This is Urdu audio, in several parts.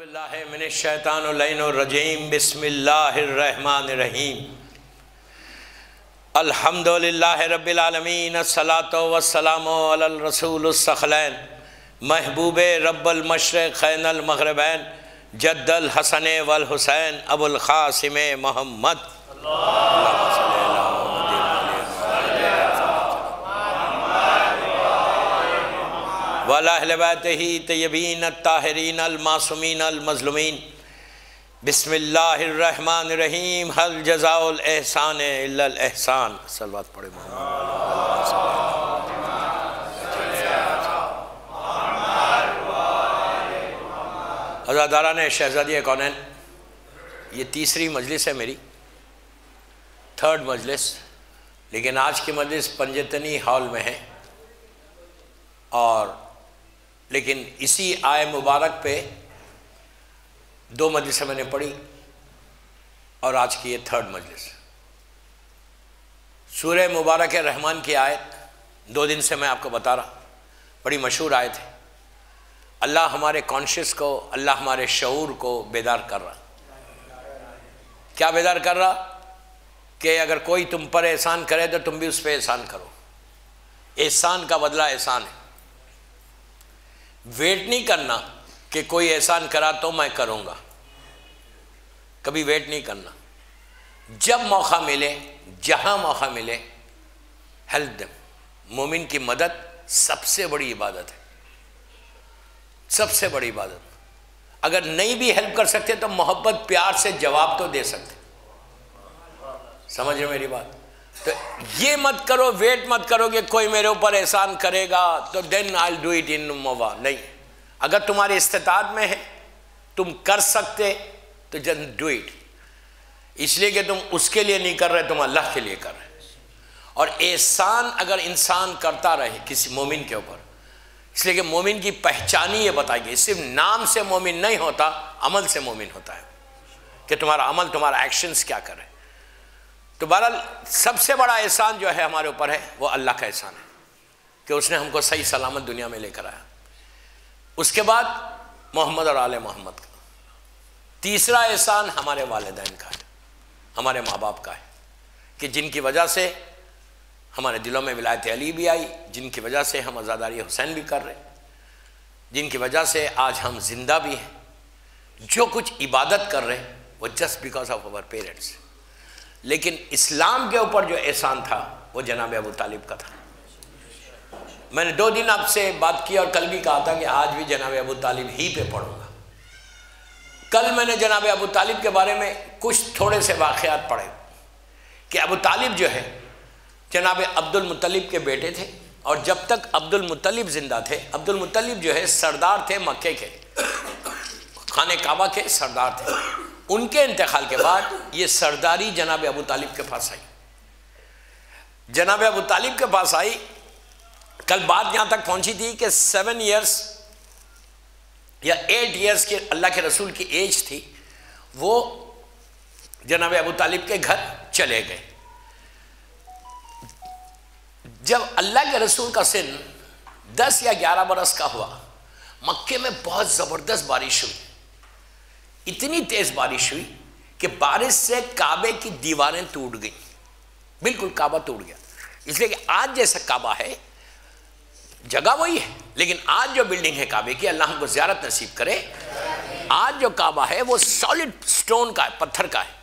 باللہ من الشیطان اللعین الرجیم بسم اللہ الرحمن الرحیم الحمدللہ رب العالمین الصلاة والسلام علی الرسول الثقلین محبوب رب المشرقین المغربین جد الحسن والحسین ابو القاسم محمد اللہم صلی اللہ وعلی اہل بیتہ طیبین الطاہرین المعصومین المظلومین بسم اللہ الرحمن الرحیم حل جزاء الاحسان الا الاحسان صلوات پڑھے عزاداران شہزادی کونین، یہ تیسری مجلس ہے میری، تھرڈ مجلس، لیکن آج کی مجلس پنجتنی ہال میں ہے، اور لیکن اسی آئے مبارک پہ دو مجلسیں میں نے پڑھی اور آج کی یہ تھرڈ مجلس۔ سورہ مبارک رحمان کی آیت 2 دن سے میں آپ کو بتا رہا، بڑی مشہور آیت ہے۔ اللہ ہمارے کانشیس کو، اللہ ہمارے شعور کو بیدار کر رہا۔ کیا بیدار کر رہا؟ کہ اگر کوئی تم پر احسان کرے تو تم بھی اس پہ احسان کرو۔ احسان کا بدلہ احسان ہے۔ ویٹ نہیں کرنا کہ کوئی احسان کرا تو میں کروں گا، کبھی ویٹ نہیں کرنا۔ جب موقع ملے، جہاں موقع ملے، ہیلپ دیم۔ مومن کی مدد سب سے بڑی عبادت ہے، سب سے بڑی عبادت۔ اگر نہیں بھی ہیلپ کر سکتے تو محبت پیار سے جواب تو دے سکتے۔ سمجھ رہے میری بات؟ تو یہ مت کرو، ویٹ مت کرو کہ کوئی میرے اوپر احسان کرے گا تو دین آئی ڈو اٹ ان مووا۔ نہیں، اگر تمہاری استطاعت میں ہے، تم کر سکتے تو جن ڈو اٹ۔ اس لیے کہ تم اس کے لیے نہیں کر رہے، تم اللہ کے لیے کر رہے۔ اور احسان اگر انسان کرتا رہے کسی مومن کے اوپر، اس لیے کہ مومن کی پہچان ہی یہ بتائی گئی، صرف نام سے مومن نہیں ہوتا، عمل سے مومن ہوتا ہے، کہ تمہارا عمل، تمہارا ایکشنز کیا کرے۔ تو بہرحال سب سے بڑا احسان جو ہے ہمارے اوپر ہے وہ اللہ کا احسان ہے کہ اس نے ہم کو صحیح سلامت دنیا میں لے کر آیا۔ اس کے بعد محمد اور آل محمد کا۔ تیسرا احسان ہمارے والدین کا ہے، ہمارے ماں باپ کا ہے، کہ جن کی وجہ سے ہمارے دلوں میں ولایت علی بھی آئی، جن کی وجہ سے ہم عزاداری حسین بھی کر رہے ہیں، جن کی وجہ سے آج ہم زندہ بھی ہیں، جو کچھ عبادت کر رہے ہیں وہ just because of our parents. لیکن اسلام کے اوپر جو احسان تھا وہ جناب ابو طالب کا تھا۔ میں نے 2 دن آپ سے بات کی اور کل بھی کہا تھا کہ آج بھی جناب ابو طالب ہی پہ پڑھوں گا۔ کل میں نے جناب ابو طالب کے بارے میں کچھ تھوڑے سے واقعات پڑھے کہ ابو طالب جو ہے جناب عبد المطلب کے بیٹے تھے، اور جب تک عبد المطلب زندہ تھے، عبد المطلب جو ہے سردار تھے مکے کے، خانہ کعبہ کے سردار تھے۔ ان کے انتقال کے بعد یہ سرداری جناب ابو طالب کے پاس آئی۔ جناب ابو طالب کے پاس آئی، کل بات یہاں تک پہنچی تھی کہ 7 ایئرس یا 8 ایئرس کے اللہ کے رسول کی ایج تھی، وہ جناب ابو طالب کے گھر چلے گئے۔ جب اللہ کے رسول کا سن 10 یا 11 برس کا ہوا، مکے میں بہت زبردست بارش ہوئی، اتنی تیز بارش ہوئی کہ بارش سے کعبے کی دیواریں ٹوٹ گئیں، بالکل کعبہ ٹوٹ گیا۔ اس لیے کہ آج جیسا کعبہ ہے، جگہ وہی ہے، لیکن آج جو بلڈنگ ہے کعبے کی، اللہ ہم کو زیارت نصیب کرے، آج جو کعبہ ہے وہ سالڈ سٹون کا ہے، پتھر کا ہے،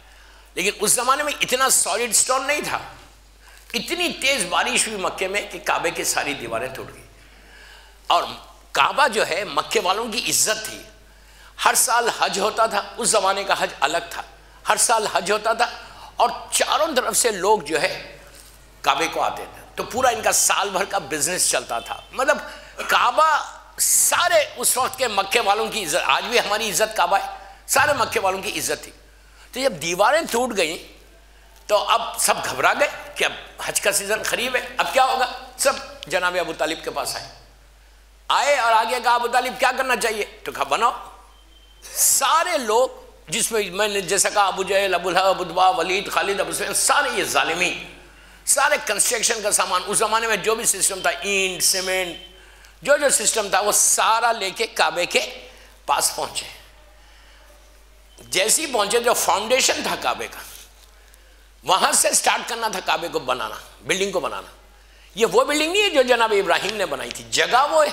لیکن اس زمانے میں اتنا سالڈ سٹون نہیں تھا۔ اتنی تیز بارش ہوئی مکے میں کہ کعبے کی ساری دیواریں ٹوٹ گئی۔ اور کعبہ جو ہے مکے والوں کی عزت تھی۔ ہر سال حج ہوتا تھا، اس زمانے کا حج الگ تھا، ہر سال حج ہوتا تھا اور چاروں طرف سے لوگ جو ہے کعبے کو آتے تھے، تو پورا ان کا سال بھر کا بزنس چلتا تھا۔ مطلب کعبہ سارے اس وقت کے مکے والوں کی عزت، آج بھی ہماری عزت کعبہ ہے، سارے مکے والوں کی عزت تھی۔ تو جب دیواریں ٹوٹ گئیں تو اب سب گھبرا گئے کہ اب حج کا سیزن قریب ہے، اب کیا ہوگا؟ سب جناب ابو طالب کے پاس آئے اور آگے کہا ابو طالب کیا کرنا چاہیے؟ تو کہا بناؤ۔ سارے لوگ، جس میں نے جیسا کہا ابو جہل، ابو لہب، ابو ولید، خالد، ابو سفیان، سارے یہ ظالمین، سارے کنسٹرکشن کا سامان، اس زمانے میں جو بھی سسٹم تھا، اینٹ، سیمنٹ، جو سسٹم تھا وہ سارا لے کے کعبے کے پاس پہنچے۔ جیسے ہی پہنچے جو فاؤنڈیشن تھا کعبے کا، وہاں سے سٹارٹ کرنا تھا کعبے کو بنانا، بلڈنگ کو بنانا. یہ وہ بلڈنگ نہیں ہے جو جناب ابراہیم نے بنائی تھی، جگہ وہ ہے.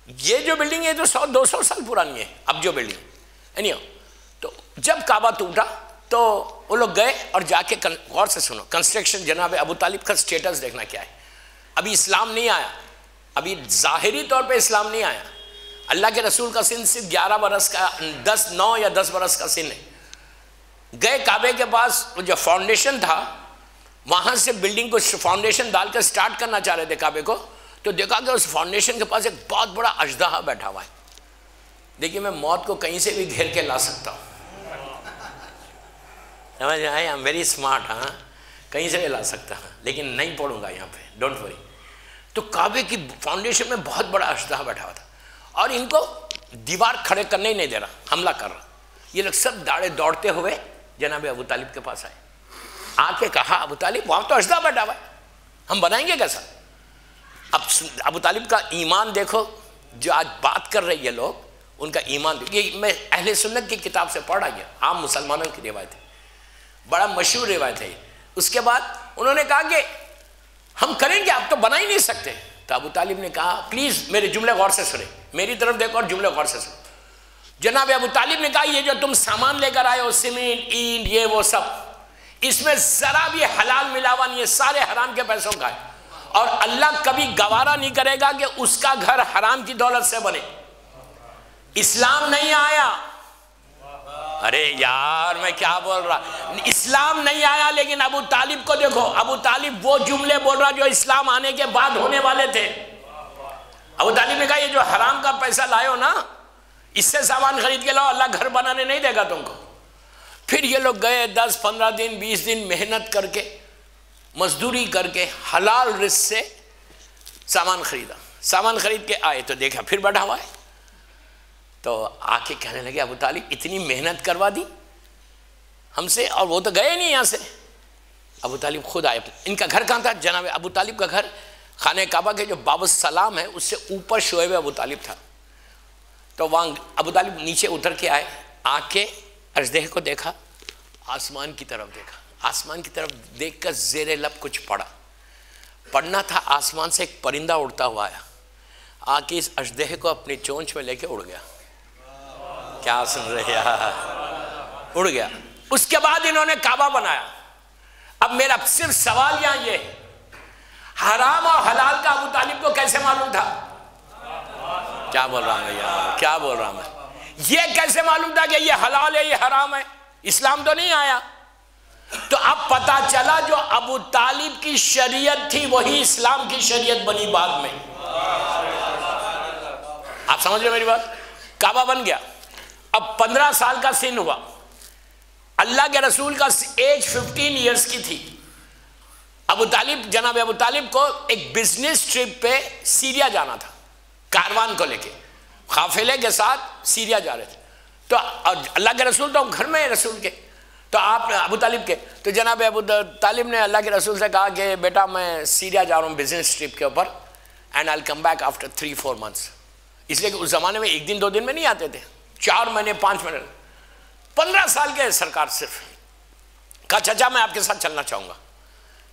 یہ جو بلڈنگ ہے تو 100-200 سال پرانی ہے اب جو بلڈنگ. تو جب کعبہ ٹوٹا تو وہ لوگ گئے اور جا کے غور سے سنو کنسٹرکشن. جناب ابو طالب کا سٹیٹس دیکھنا کیا ہے. ابھی اسلام نہیں آیا، ابھی ظاہری طور پہ اسلام نہیں آیا. اللہ کے رسول کا سن صرف 11 برس کا 9 یا 10 برس کا سن ہے. گئے کعبے کے پاس، وہ جو فاؤنڈیشن تھا وہاں سے بلڈنگ کو فاؤنڈیشن ڈال کر سٹارٹ کرنا چاہ رہے تھے کعبے کو، تو دیکھا کہ اس فاؤنڈیشن کے پاس ایک بہت بڑا اژدہا بیٹھا ہوا ہے. دیکھیے میں موت کو کہیں سے بھی گھیر کے لا سکتا ہوں، سمجھ آئے؟ I am very smart. ہاں کہیں سے بھی لا سکتا ہوں، لیکن نہیں پڑوں گا یہاں پہ، ڈونٹ وری. تو کعبے کی فاؤنڈیشن میں بہت بڑا اژدہا بیٹھا ہوا تھا اور ان کو دیوار کھڑے کرنے ہی نہیں دے رہا، حملہ کر رہا. یہ لوگ سب دوڑتے ہوئے جناب ابو طالب کے پاس آئے. آ کے کہا ابو طالب وہاں تو اژدہا بیٹھا ہوا ہے، ہم بنائیں گے کیسا؟ اب ابو طالب کا ایمان دیکھو، جو آج بات کر رہے یہ لوگ ان کا ایمان دیکھو. یہ میں اہل سنت کی کتاب سے پڑھا گیا، عام مسلمانوں کی روایت ہے، بڑا مشہور روایت ہے. اس کے بعد انہوں نے کہا کہ ہم کریں گے، آپ تو بنا ہی نہیں سکتے. تو ابو طالب نے کہا پلیز میرے جملے غور سے سنیں، میری طرف دیکھو اور جملے غور سے سنیں. جناب ابو طالب نے کہا یہ جو تم سامان لے کر آئے ہو، سیمنٹ، اینٹ، یہ وہ سب، اس میں ذرا بھی حلال ملاوا نہیں ہے، سارے حرام کے پیسوں کا ہے. اور اللہ کبھی گوارا نہیں کرے گا کہ اس کا گھر حرام کی دولت سے بنے. اسلام نہیں آیا. ارے یار میں کیا بول رہا، اسلام نہیں آیا، لیکن ابو طالب کو دیکھو، ابو طالب وہ جملے بول رہا جو اسلام آنے کے بعد ہونے والے تھے. ابو طالب نے کہا یہ جو حرام کا پیسہ لائے ہو نا، اس سے سامان خرید کے لاؤ، اللہ گھر بنانے نہیں دے گا تم کو. پھر یہ لوگ گئے 10-15 دن 20 دن محنت کر کے، مزدوری کر کے، حلال رزق سے سامان خریدا. سامان خرید کے آئے تو دیکھا پھر بیٹھا ہوا ہے. تو آ کے کہنے لگے ابو طالب اتنی محنت کروا دی ہم سے اور وہ تو گئے نہیں یہاں سے. ابو طالب خود آئے. ان کا گھر کہاں تھا؟ جناب ابو طالب کا گھر خانہ کعبہ کے جو باب السلام ہے اس سے اوپر شعیب ابو طالب تھا. تو وہاں ابو طالب نیچے اتر کے آئے، آ کے اژدہے کو دیکھا، آسمان کی طرف دیکھا. آسمان کی طرف دیکھ کر زیر لب کچھ پڑھنا تھا. آسمان سے ایک پرندہ اڑتا ہوا آیا، آ کے اس اژدہے کو اپنی چونچ میں لے کے اڑ گیا. کیا سن رہے ہیں؟ اڑ گیا. اس کے بعد انہوں نے کعبہ بنایا. اب میرا صرف سوال یہاں یہ ہے، حرام اور حلال کا ابو طالب کو کیسے معلوم تھا؟ کیا بول رہا میں یار، کیا بول رہا میں؟ یہ کیسے معلوم تھا کہ یہ حلال ہے یہ حرام ہے؟ اسلام تو نہیں آیا. تو اب پتا چلا جو ابو طالب کی شریعت تھی وہی اسلام کی شریعت بنی بعد میں. آپ سمجھ رہے میری بات؟ کعبہ بن گیا. اب 15 سال کا سن ہوا. اللہ کے رسول کا ایج 15 ایئرس کی تھی. ابو طالب، جناب ابو طالب کو ایک بزنس ٹرپ پہ سیریا جانا تھا، کاروان کو لے کے قافلے کے ساتھ سیریا جا رہے تھے. تو اللہ کے رسول تو گھر میں رسول کے، تو آپ ابو طالب کے، تو جناب ابو طالب نے اللہ کے رسول سے کہا کہ بیٹا میں سیریا جا رہا ہوں بزنس ٹرپ کے اوپر، and I will come back after 3-4 months. اس لیے کہ اس زمانے میں 1 دن 2 دن میں نہیں آتے تھے، 4 مہینے 5 مہینے. 15 سال کے سرکار صرف. کہا چچا میں آپ کے ساتھ چلنا چاہوں گا.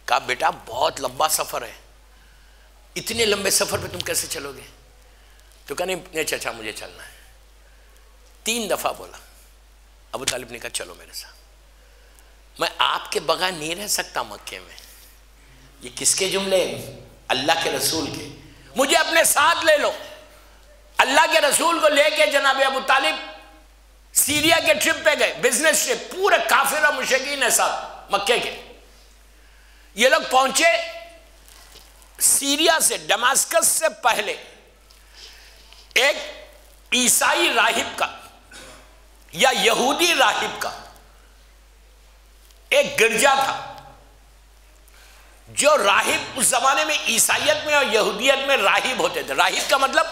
کہا بیٹا بہت لمبا سفر ہے، اتنے لمبے سفر پہ تم کیسے چلو گے؟ تو کہا نہیں چچا مجھے چلنا ہے. 3 دفعہ بولا. ابو طالب نے کہا چلو میرے ساتھ، میں آپ کے بغیر نہیں رہ سکتا مکے میں. یہ کس کے جملے؟ اللہ کے رسول کے. مجھے اپنے ساتھ لے لو. اللہ کے رسول کو لے کے جناب ابو طالب سیریا کے ٹرپ پہ گئے، بزنس ٹرپ، پورے کافر اور مشرکین ساتھ مکے کے. یہ لوگ پہنچے سیریا سے، ڈماسکس سے پہلے ایک عیسائی راہب کا یا یہودی راہب کا ایک گرجا تھا. جو راہب اس زمانے میں عیسائیت میں اور یہودیت میں راہب ہوتے تھے. راہب کا مطلب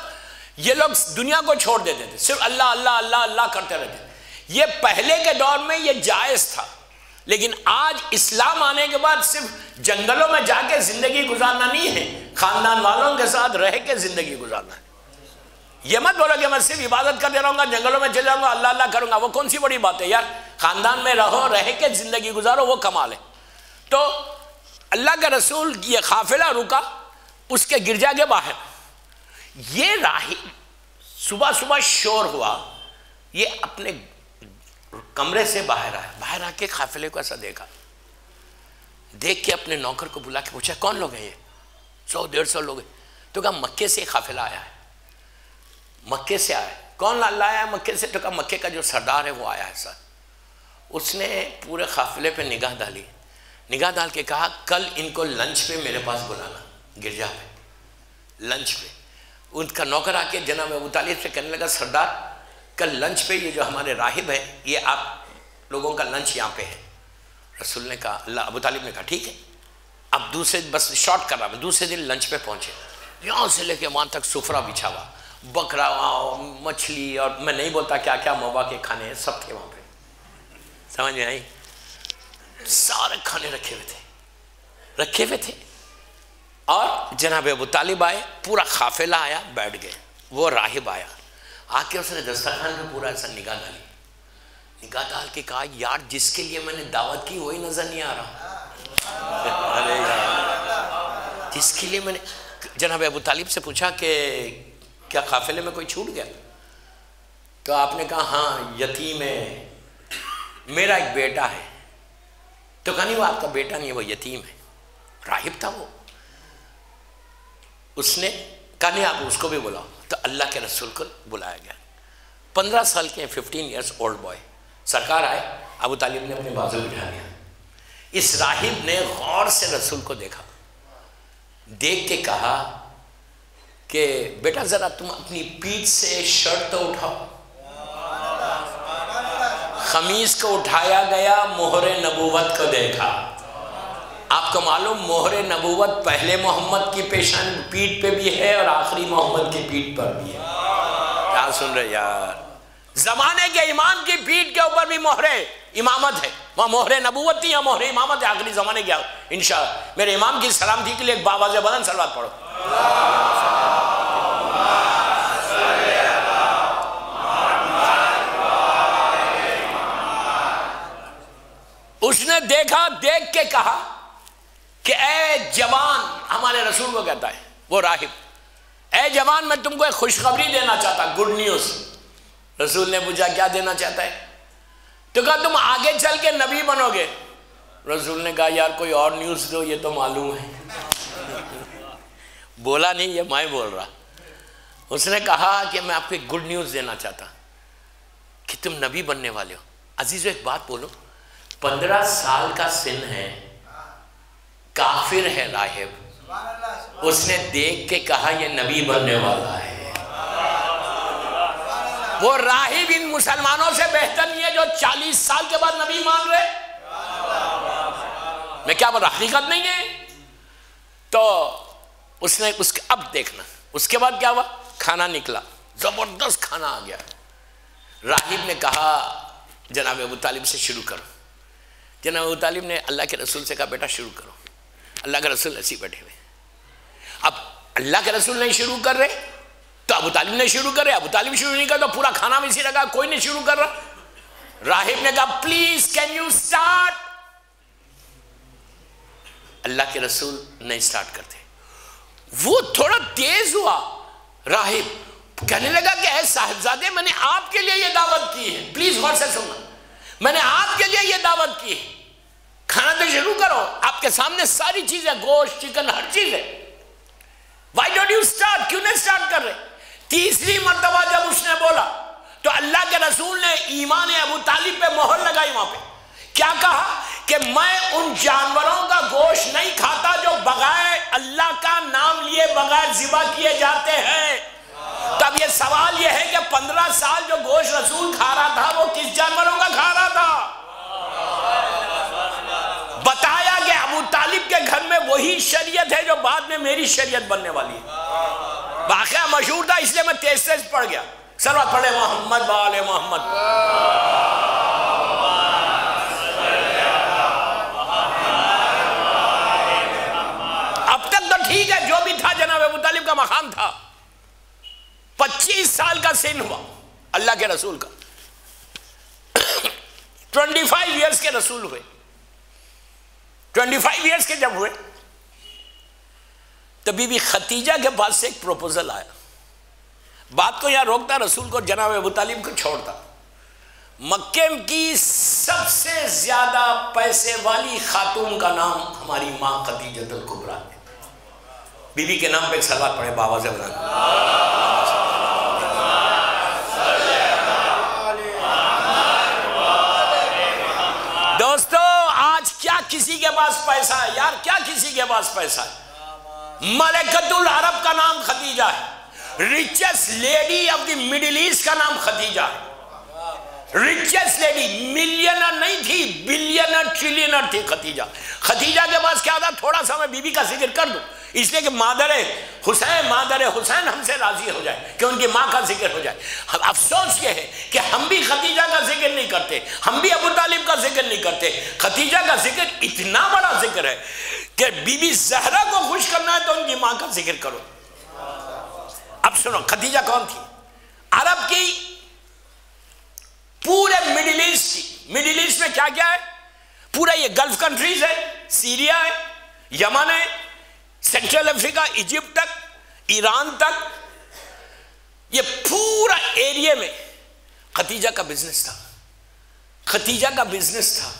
یہ لوگ دنیا کو چھوڑ دیتے تھے، صرف اللہ اللہ اللہ اللہ کرتے رہتے تھے. یہ پہلے کے دور میں یہ جائز تھا، لیکن آج اسلام آنے کے بعد صرف جنگلوں میں جا کے زندگی گزارنا نہیں ہے، خاندان والوں کے ساتھ رہ کے زندگی گزارنا ہے. یہ مت بولو کہ میں صرف عبادت کرتے رہوں گا، جنگلوں میں چلے جاؤں گا، اللہ اللہ کروں گا، وہ کون سی بڑی بات ہے یار؟ خاندان میں رہو، رہ کے زندگی گزارو، وہ کمال ہے۔ تو اللہ کا رسول یہ قافلہ رکا اس کے گرجا کے باہر، یہ راہب صبح صبح شور ہوا، یہ اپنے کمرے سے باہر آیا، باہر آ کے قافلے کو ایسا دیکھا، دیکھ کے اپنے نوکر کو بلا کے پوچھا کون لوگ ہیں یہ؟ 100-150 لوگ ہیں۔ تو کہا مکے سے قافلہ آیا ہے، مکے سے آیا ہے۔ کون اللہ آیا ہے مکے سے؟ تو کہا مکے کا جو سردار ہے وہ آیا ہے سر۔ اس نے پورے قافلے پہ نگاہ ڈالی، نگاہ ڈال کے کہا کل ان کو لنچ پہ میرے پاس بلانا، گرجا پہ لنچ پہ۔ ان کا نوکر آ کے جناب ابو طالب سے کہنے لگا سردار کل لنچ پہ یہ جو ہمارے راہب ہیں یہ آپ لوگوں کا لنچ یہاں پہ ہے۔ رسول نے کہا، اللہ ابو طالب نے کہا ٹھیک ہے۔ اب دوسرے بس شارٹ کر رہا میں، دوسرے دن لنچ پہ پہنچے، یہاں سے لے کے وہاں تک سفرہ بچھا ہوا، بکرا مچھلی اور میں نہیں بولتا کیا کیا موبا کے کھانے ہیں سب تھے وہاں پہ، سمجھ میں آئی؟ سارے کھانے رکھے ہوئے تھے۔ اور جناب ابو طالب آئے، پورا قافلہ آیا، بیٹھ گئے۔ وہ راہب آیا، آ کے اس نے دسترخوان پہ پورا ایسا نگاہ ڈالی، نگاہ ڈال کے کہا یار جس کے لیے میں نے دعوت کی وہی نظر نہیں آ رہا، جس کے لیے میں نے۔ جناب ابو طالب سے پوچھا کہ کیا قافلے میں کوئی چھوٹ گیا؟ تو آپ نے کہا ہاں یتیم ہے، میرا ایک بیٹا ہے۔ تو کہا نہیں وہ آپ کا بیٹا نہیں ہے، وہ یتیم ہے۔ راہب تھا وہ۔ اس نے کہا نہیں آپ اس کو بھی بلاؤ۔ تو اللہ کے رسول کو بلایا گیا، 15 سال کے 15 ایئرس اولڈ بوائے، سرکار آئے، ابو طالب نے اپنے بازو بٹھا لیا۔ اس راہب نے غور سے رسول کو دیکھا، دیکھ کے کہا کہ بیٹا ذرا تم اپنی پیٹھ سے شرٹ تو اٹھاؤ۔ خمیز کو اٹھایا گیا، مہر نبوت کو دیکھا۔ آپ کو معلوم مہر نبوت پہلے محمد کی پیشان پیٹھ پہ بھی ہے اور آخری محمد کی پیٹھ پر بھی ہے۔ کیا سن رہے یار؟ زمانے کے امام کی پیٹھ کے اوپر بھی مہر امامت ہے، وہاں مہر نبوت نہیں ہے، مہر امامت ہے آخری زمانے کے۔ انشاءاللہ میرے امام کی سلامتی کے لیے ایک باواز بلند صلوات پڑھو۔ اس نے دیکھا، دیکھ کے کہا کہ اے جوان، ہمارے رسول کو کہتا ہے وہ راہب، اے جوان میں تم کو ایک خوشخبری دینا چاہتا، گڈ نیوز۔ رسول نے پوچھا کیا دینا چاہتا ہے؟ تو کہا تم آگے چل کے نبی بنو گے۔ رسول نے کہا یار کوئی اور نیوز دو، یہ تو معلوم ہے۔ بولا نہیں، یہ میں بول رہا۔ اس نے کہا کہ میں آپ کو ایک گڈ نیوز دینا چاہتا کہ تم نبی بننے والے ہو۔ عزیزو ایک بات بولو، 15 سال کا سن ہے، کافر ہے راہب، اس نے دیکھ کے کہا یہ نبی بننے والا ہے۔ وہ راہب ان مسلمانوں سے بہتر نہیں ہے جو 40 سال کے بعد نبی مان رہے۔ میں کیا بول رہا، حقیقت نہیں ہے۔ تو اس نے اب دیکھنا، اس کے بعد کیا ہوا، کھانا نکلا، زبردست کھانا آ گیا۔ راہب نے کہا جناب ابو طالب سے شروع کرو۔ جناب ابو طالب نے اللہ کے رسول سے کہا بیٹا شروع کرو۔ اللہ کے رسول ایسے بیٹھے ہوئے، اب اللہ کے رسول نہیں شروع کر رہے تو ابو طالب نے شروع کر رہے، ابو طالب شروع نہیں کر تو پورا کھانا بھی اسی لگا، کوئی نہیں شروع کر رہا۔ راہب نے کہا پلیز کین یو سٹارٹ؟ اللہ کے رسول نہیں سٹارٹ کرتے۔ وہ تھوڑا تیز ہوا، راہب کہنے لگا کہ اے صاحبزادے میں نے آپ کے لیے یہ دعوت کی ہے، پلیز غور سے سننا، میں نے آپ کے لیے یہ دعوت کی ہے، کھانا تو شروع کرو، آپ کے سامنے ساری چیزیں، گوشت چکن ہر چیز ہے، وائی ڈونٹ یو سٹارٹ؟ کیوں نہیں سٹارٹ کر رہے؟ تیسری مرتبہ جب اس نے بولا تو اللہ کے رسول نے ایمان ابو طالب پہ مہر لگائی، وہاں پہ کیا کہا کہ میں ان جانوروں کا گوشت نہیں کھاتا جو بغیر اللہ کا نام لیے بغیر ذبح کیے جاتے ہیں۔ تب یہ سوال یہ ہے کہ 15 سال جو گوشت رسول کھا رہا تھا وہ کس جانوروں کا کھا رہا تھا؟ بتایا کہ ابو طالب کے گھر میں وہی شریعت ہے جو بعد میں میری شریعت بننے والی ہے۔ واقعہ مشہور تھا اس لیے میں تیز تیز پڑھ گیا۔ صلوات پڑھے محمد وآل محمد۔ اب تک تو ٹھیک ہے، جو بھی تھا جناب ابو طالب کا مقام تھا۔ 25 25 سال کا سن ہوا اللہ کے رسول کا، 25 ایئرس کے رسول ہوئے، 25 ایئرس کے جب ہوئے تو بی بی خدیجہ کے پاس سے ایک پروپوزل آیا. بات کو یہاں روکتا، رسول کو جناب ابو طالب کو چھوڑتا. مکے کی سب سے زیادہ پیسے والی خاتون کا نام ہماری ماں خدیجہ الکبریٰ ہے. بی بی کے نام پہ ایک صلوات پڑھے بآواز بلند. دوستو آج کیا کسی کے پاس پیسہ ہے یار؟ کیا کسی کے پاس پیسہ ہے؟ ملکۃ العرب کا نام خدیجہ ہے. Richest lady of the Middle East کا نام خدیجہ ہے. ریچسٹ لیڈی، ملینر نہیں تھی، بلینر ٹریلینر تھی خدیجہ. خدیجہ کے پاس کیا تھا؟ تھوڑا سا میں بی بی کا ذکر کر دوں اس لیے کہ مادر حسین ہم سے راضی ہو جائے کہ ان کی ماں کا ذکر ہو جائے. افسوس یہ ہے کہ ہم بھی خدیجہ کا ذکر نہیں کرتے، ہم بھی ابو طالب کا ذکر نہیں کرتے. خدیجہ کا ذکر اتنا بڑا ذکر ہے کہ بی بی زہرا کو خوش کرنا ہے تو ان کی ماں کا ذکر کرو. اب سنو خدیجہ کون تھی؟ عرب کی، پورے مڈل ایسٹ کی. مڈل ایسٹ میں کیا کیا ہے؟ پورا یہ گلف کنٹریز ہے، سیریا ہے، یمن ہے، سینٹرل افریقہ، ایجپٹ تک، ایران تک، یہ پورا ایریے میں خدیجہ کا بزنس تھا. خدیجہ کا بزنس تھا.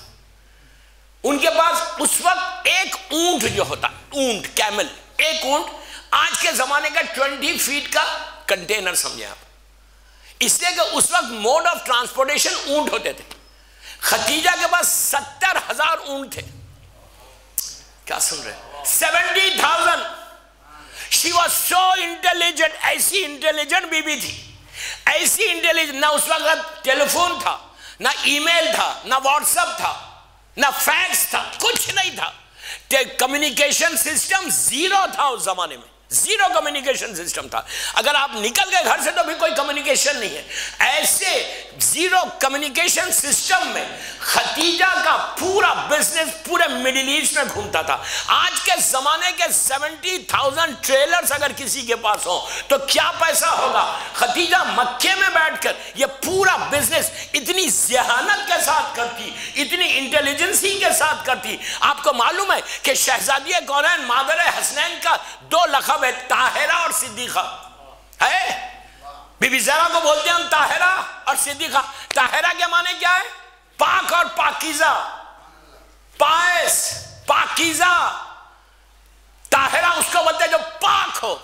ان کے پاس اس وقت ایک اونٹ جو ہوتا، اونٹ کیمل، ایک اونٹ آج کے زمانے کا 20 فیٹ کا کنٹینر سمجھیں آپ. اس لیے کہ اس وقت موڈ آف ٹرانسپورٹیشن اونٹ ہوتے تھے. خدیجہ کے پاس 70,000 اونٹ تھے. کیا سن رہے؟ 70,000. She was so intelligent. ایسی انٹیلیجنٹ بی بی تھی، ایسی انٹیلیجنٹ. نہ اس وقت ٹیلی فون تھا، نہ ای میل تھا، نہ واٹس ایپ تھا، نہ فیکس تھا، کچھ نہیں تھا. کمیونیکیشن سسٹم زیرو تھا اس زمانے میں. زیرو کمیونیکیشن سسٹم تھا. اگر آپ نکل گئے گھر سے تو بھی کوئی کمیونیکیشن نہیں ہے. ایسے زیرو کمیونیکیشن سسٹم میں خدیجہ کا پورا بزنس پورے مڈل ایسٹ میں گھومتا تھا. آج کے زمانے کے 70,000 ٹریلرز اگر کسی کے پاس ہوں تو کیا پیسہ ہوگا. خدیجہ مکے میں بیٹھ کر یہ پورا بزنس اتنی ذہانت کے ساتھ کرتی، اتنی انٹیلیجنسی کے ساتھ کرتی. آپ کو معلوم ہے کہ شہزادی کونین مادر حسنین کا 2 لقب ہے، طاہرہ اور صدیقہ ہے. بی بی زہرا کو بولتے ہیں ہم طاہرہ اور صدیقہ. طاہرہ کے معنی کیا ہے؟ پاک اور پاکیزہ، پائس، پاکیزہ. طاہرہ اس کو بولتے ہیں جو پاک ہو،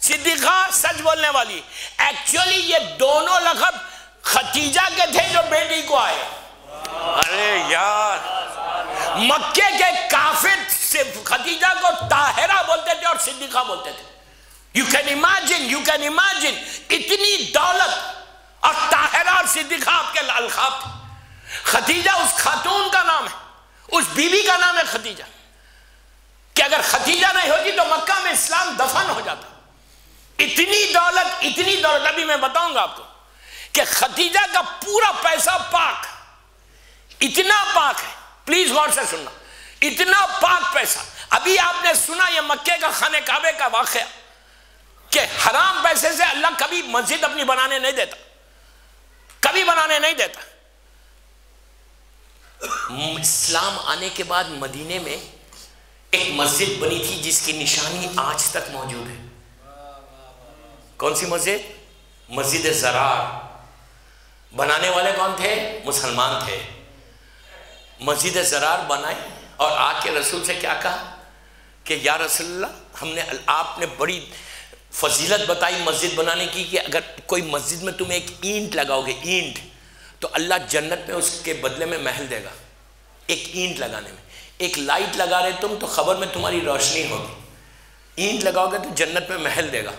صدیقہ سچ بولنے والی. ایکچولی یہ دونوں لقب خدیجہ کے تھے جو بیٹی کو آئے. ارے یار مکے کے کافر سے خدیجہ کو طاہرہ بولتے تھے اور صدیقہ بولتے تھے. You can imagine اتنی دولت، اور طاہرہ اور صدیقہ آپ کے القاب تھے. خدیجہ اس خاتون کا نام ہے، اس بی بی کا نام ہے خدیجہ، کہ اگر خدیجہ نہیں ہوتی تو مکہ میں اسلام دفن ہو جاتا. اتنی دولت ابھی میں بتاؤں گا آپ کو کہ خدیجہ کا پورا پیسہ پاک، اتنا پاک ہے. پلیز غور سے سننا، اتنا پاک پیسہ. ابھی آپ نے سنا یہ مکے کا خانہ کعبے کا واقعہ کہ حرام پیسے سے اللہ کبھی مسجد اپنی بنانے نہیں دیتا، کبھی بنانے نہیں دیتا. اسلام آنے کے بعد مدینے میں ایک مسجد بنی تھی جس کی نشانی آج تک موجود ہے. کون سی مسجد؟ مسجد زرار. بنانے والے کون تھے؟ مسلمان تھے. مسجد زرار بنائی اور آ کے رسول سے کیا کہا کہ یا رسول اللہ، ہم نے، آپ نے بڑی فضیلت بتائی مسجد بنانے کی کہ اگر کوئی مسجد میں تم ایک اینٹ لگاؤ گے، اینٹ، تو اللہ جنت میں اس کے بدلے میں محل دے گا. ایک اینٹ لگانے میں، ایک لائٹ لگا رہے تم تو خبر میں تمہاری روشنی ہوگی، اینٹ لگاؤ گے تو جنت میں محل دے گا.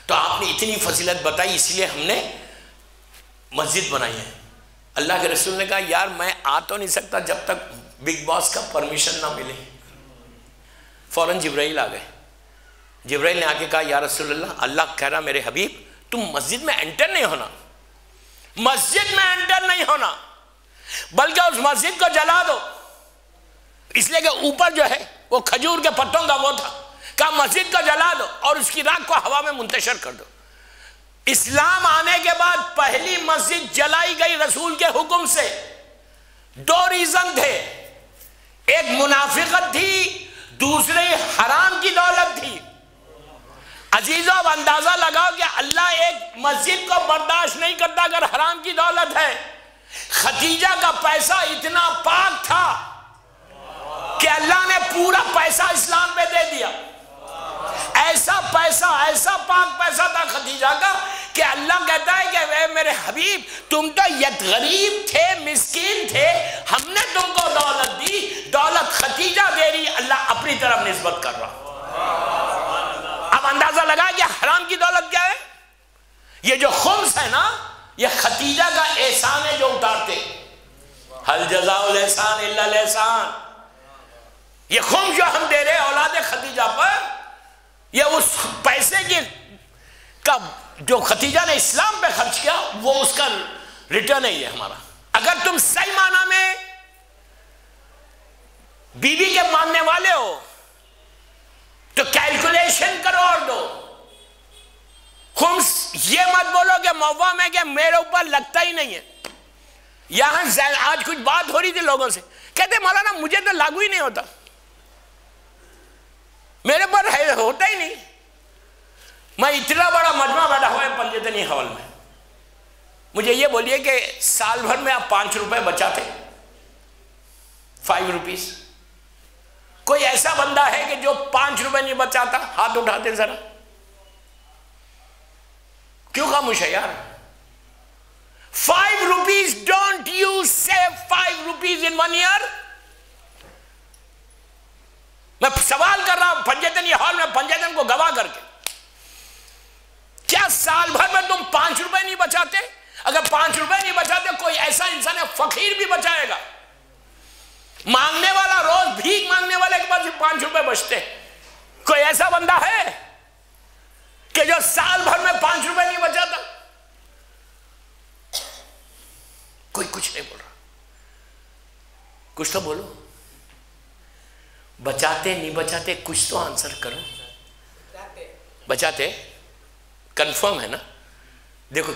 تو آپ نے اتنی فضیلت بتائی اس لیے ہم نے مسجد بنائی ہے. اللہ کے رسول نے کہا یار میں آ تو نہیں سکتا جب تک بگ باس کا پرمیشن نہ ملے. فوراً جبرائیل آ گئے. جبرائیل نے آ کے کہا یا رسول اللہ، اللہ کہہ رہا میرے حبیب تم مسجد میں انٹر نہیں ہونا، مسجد میں انٹر نہیں ہونا، بلکہ اس مسجد کو جلا دو. اس لیے کہ اوپر جو ہے وہ کھجور کے پتوں کا وہ تھا. کہا مسجد کو جلا دو اور اس کی راکھ کو ہوا میں منتشر کر دو. اسلام آنے کے بعد پہلی مسجد جلائی گئی رسول کے حکم سے. 2 ریزن تھے. ایک منافقت تھی، دوسری حرام کی دولت تھی. عزیزو اب اندازہ لگاؤ کہ اللہ ایک مسجد کو برداشت نہیں کرتا اگر حرام کی دولت ہے. خدیجہ کا پیسہ اتنا پاک تھا کہ اللہ نے پورا پیسہ اسلام پہ دے دیا. ایسا پیسہ، ایسا پاک پیسہ تھا خدیجہ کا کہ اللہ کہتا ہے کہ اے میرے حبیب تم تو غریب تھے، مسکین تھے، ہم نے تم کو دولت دی. دولت خدیجہ دے رہی، اللہ اپنی طرف نسبت کر رہا. اب اندازہ لگا کہ حرام کی دولت کیا ہے. یہ جو خمس ہے نا، یہ خدیجہ کا احسان ہے جو اتارتے. حل جزاء الاحسان الا الاحسان. یہ خمس جو ہم دے رہے اولاد خدیجہ پر، یہ اس پیسے کی کا جو خدیجہ نے اسلام پہ خرچ کیا، وہ اس کا ریٹرن ہے. یہ ہمارا. اگر تم صحیح معنی میں بی بی کے ماننے والے ہو تو کیلکولیشن کرو اور دو. خمس یہ مت بولو کہ موام ہے کہ میرے اوپر لگتا ہی نہیں ہے. یہاں آج کچھ بات ہو رہی تھی لوگوں سے، کہتے مولانا مجھے تو لاگو ہی نہیں ہوتا، میرے پر ہوتا ہی نہیں. میں اتنا بڑا مجمع بیٹھا ہوا ہے پنجتنی ہال میں، مجھے یہ بولیے کہ سال بھر میں آپ 5 روپے بچاتے؟ 5 روپیز. کوئی ایسا بندہ ہے کہ جو 5 روپے نہیں بچاتا؟ ہاتھ اٹھاتے ذرا. کیوں خاموش ہے یار؟ 5 rupees. Don't you save 5 rupees in 1 year? میں سوال کر رہا ہوں پنجتنی ہال میں، پنجتن کو گواہ کر کے، کیا سال بھر میں تم 5 روپے نہیں بچاتے؟ اگر 5 روپے نہیں بچاتے، کوئی ایسا انسان ہے فقیر بھی بچائے گا. مانگنے والا روز بھیک مانگنے والے کے پاس 5 روپے بچتے. کوئی ایسا بندہ ہے کہ جو سال بھر میں 5 روپے نہیں بچاتا؟ کوئی کچھ نہیں بول رہا. کچھ تو بولو. بچاتے نہیں بچاتے؟ کچھ تو آنسر کرو. بچاتے؟ کنفرم ہے نا؟ دیکھو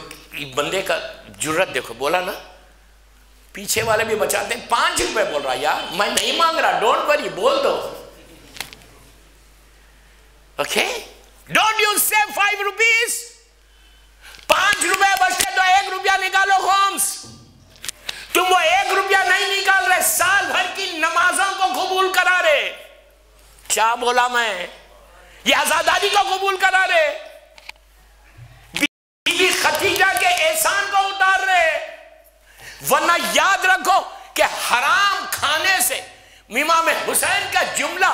بندے کا جرت دیکھو، بولا نا پیچھے والے بھی بچاتے ہیں. 5 روپے بول رہا. یار میں نہیں مانگ رہا، ڈونٹ وری، بول دو. Okay, don't you save 5 rupees. 5 روپے بچتے تو 1 روپیہ نکالو. خمس تم وہ 1 روپیہ نہیں نکال رہے، سال بھر کی نمازوں کو قبول کرا رہے. کیا بولا میں؟ یہ آزاداری کو قبول کرا رہے، بی بی خدیجہ کے احسان کو اتار رہے. ورنہ یاد رکھو کہ حرام کھانے سے امام حسین کا جملہ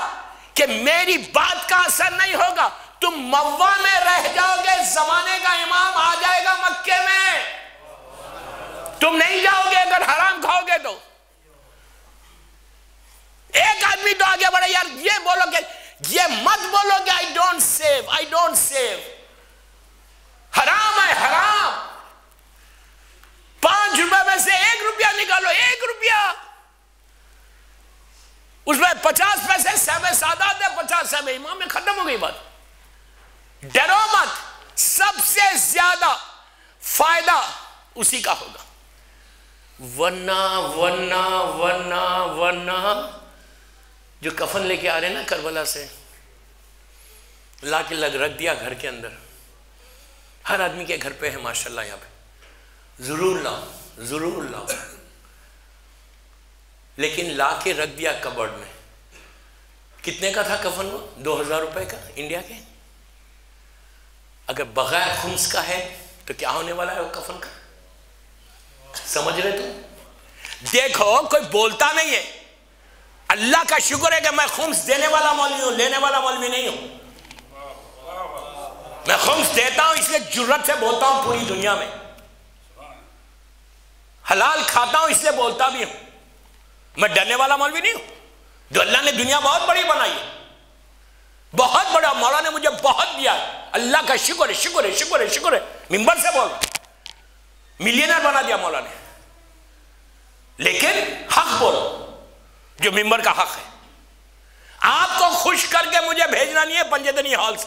کہ میری بات کا اثر نہیں ہوگا، تم موا میں رہ جاؤ گے، زمانے کا امام آ جائے گا مکے میں، تم نہیں جاؤ گے اگر حرام کھاؤ گے تو. ایک آدمی تو آگے بڑھے یار. یہ بولو کہ یہ مت بولو کہ I don't save. حرام ہے، حرام. 5 روپے میں سے 1 روپیہ نکالو. 1 روپیہ، اس میں 50 پیسے صاحب سادات ہے، 50 صاحب امام میں. ختم ہو گئی بات. ڈرو مت، سب سے زیادہ فائدہ اسی کا ہوگا. ورنہ جو کفن لے کے آ رہے نا کربلا سے، لا کے رکھ دیا گھر کے اندر. ہر آدمی کے گھر پہ ہے ماشاءاللہ. یہاں پہ ضرور لاؤ، لیکن لا کے رکھ دیا کبرڈ میں. کتنے کا تھا کفن؟ وہ 2000 روپے کا انڈیا کے. اگر بغیر خمس کا ہے تو کیا ہونے والا ہے وہ کفن کا؟ سمجھ رہے تم؟ دیکھو کوئی بولتا نہیں ہے. اللہ کا شکر ہے کہ میں خمس دینے والا مولوی ہوں، لینے والا مولوی نہیں ہوں. میں خمس دیتا ہوں اس لیے جرت سے بولتا ہوں پوری دنیا میں. حلال کھاتا ہوں اس لیے بولتا بھی ہوں. میں ڈرنے والا مولوی نہیں ہوں. جو اللہ نے دنیا بہت بڑی بنائی ہے، بہت بڑا. مولا نے مجھے بہت دیا ہے، اللہ کا شکر ہے. ممبر سے بول رہا، ملینر بنا دیا مولا نے. لیکن حق بولو جو ممبر کا حق ہے. آپ کو خوش کر کے مجھے بھیجنا نہیں ہے پنجتنی ہال سے.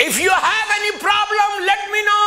If you have any problem, let me know.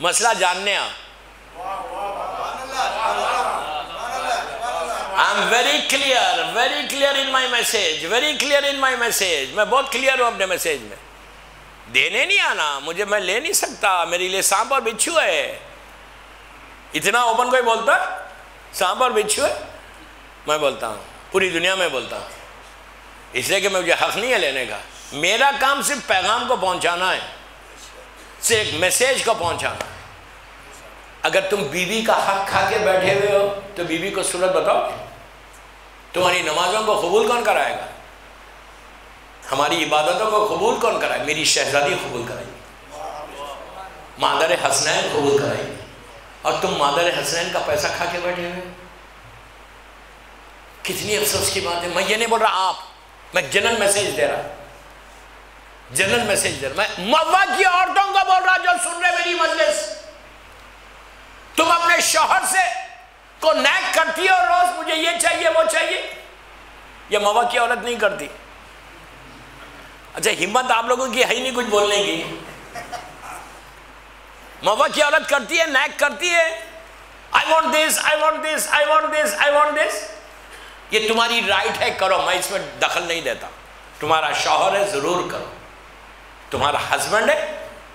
مسئلہ جاننے آ. I'm very clear in my message, very clear in my message. میں بہت کلیئر ہوں اپنے میسیج میں. دینے نہیں آنا مجھے, میں لے نہیں سکتا, میرے لیے سانپ اور بچھو ہے. اتنا اوپن کوئی بولتا سانپ اور بچھو ہے؟ میں بولتا ہوں, پوری دنیا میں بولتا ہوں, اس لیے کہ مجھے حق نہیں ہے لینے کا. میرا کام صرف پیغام کو پہنچانا ہے, صرف ایک میسیج کو پہنچانا. اگر تم بیوی کا حق کھا کے بیٹھے ہوئے ہو تو بیوی کو صورت بتاؤ. تمہاری نمازوں کو قبول کون کرائے گا؟ ہماری عبادتوں کو قبول کون کرائے گا؟ میری شہزادی قبول کرائے گی, مادر حسنین قبول کرائے گی, اور تم مادر حسنین کا پیسہ کھا کے بیٹھے ہوئے. کتنی افسوس کی بات ہے. میں یہ نہیں بول رہا آپ, میں جنرل میسیج دے رہا, جنرل میسیج دے رہا. میں موا کی عورتوں کو بول رہا جو سن رہے میری مجلس. تم اپنے شوہر سے کو نیک کرتی ہو روز, مجھے یہ چاہیے وہ چاہیے. یہ موا کی عورت نہیں کرتی. اچھا ہمت آپ لوگوں کی ہے ہی نہیں کچھ بولنے کی. موا کی عورت کرتی ہے, نیک کرتی ہے. I want this, I want this, I want this, I want this. یہ تمہاری رائٹ ہے, کرو, میں اس میں دخل نہیں دیتا. تمہارا شوہر ہے ضرور کرو, تمہارا ہسبینڈ ہے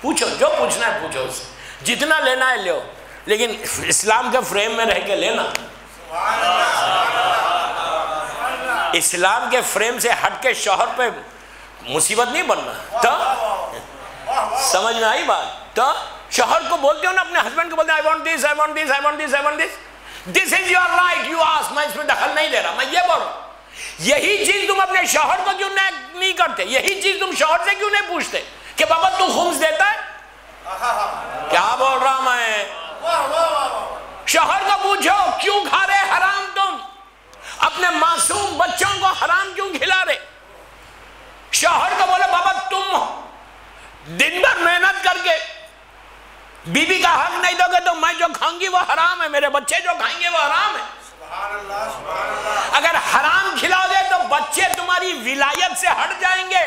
پوچھو, جو پوچھنا ہے پوچھو اس سے, جتنا لینا ہے لو, لیکن اسلام کے فریم میں رہ کے لینا. اسلام کے فریم سے ہٹ کے شوہر پہ مصیبت نہیں بننا. تو سمجھ میں آئی بات؟ تو شوہر کو بولتے ہو نا, اپنے ہسبینڈ کو بولتے ہیں I want this, I want this, I want this, I want this. This is your right, you ask. میں اس میں دخل نہیں دے رہا. میں یہ بول رہا ہوں, یہی چیز تم اپنے شوہر کو کیوں نہیں کرتے؟ یہی چیز تم شوہر سے کیوں نہیں پوچھتے کہ بابا تو خمس دیتا ہے؟ کیا بول رہا میں؟ شوہر کو پوچھو کیوں کھا رہے حرام, تم اپنے معصوم بچوں کو حرام کیوں کھلا رہے؟ شوہر کو بولے بابا تم دن بھر محنت کر کے بیوی کا حق نہیں دو گے تو میں جو کھاؤں گی وہ حرام ہے, میرے بچے جو کھائیں گے وہ حرام ہے. اگر حرام کھلاؤ گے تو بچے تمہاری ولایت سے ہٹ جائیں گے.